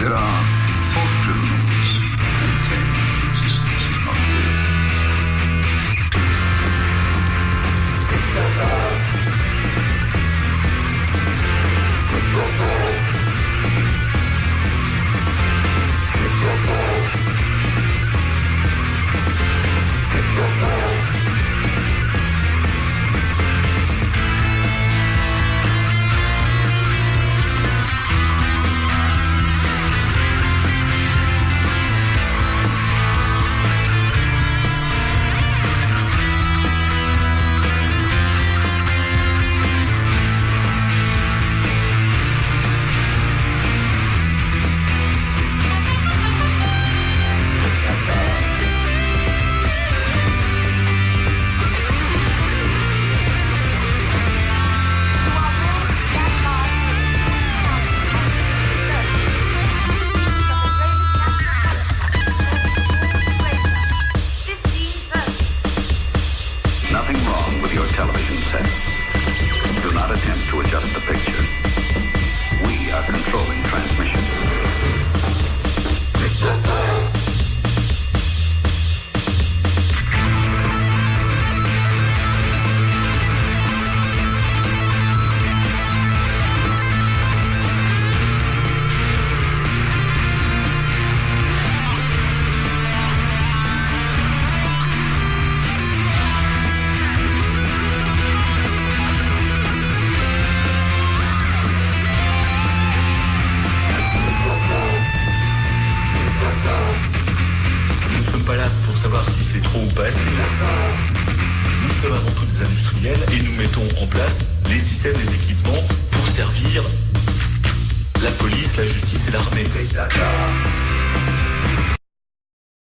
There are fortunes contained of nothing wrong with your television set. Do not attempt to adjust the picture. We are controlling transmission. Nous ne sommes pas là pour savoir si c'est trop ou pas assez. Nous sommes avant tout des industriels et nous mettons en place les systèmes, les équipements pour servir la police, la justice et l'armée.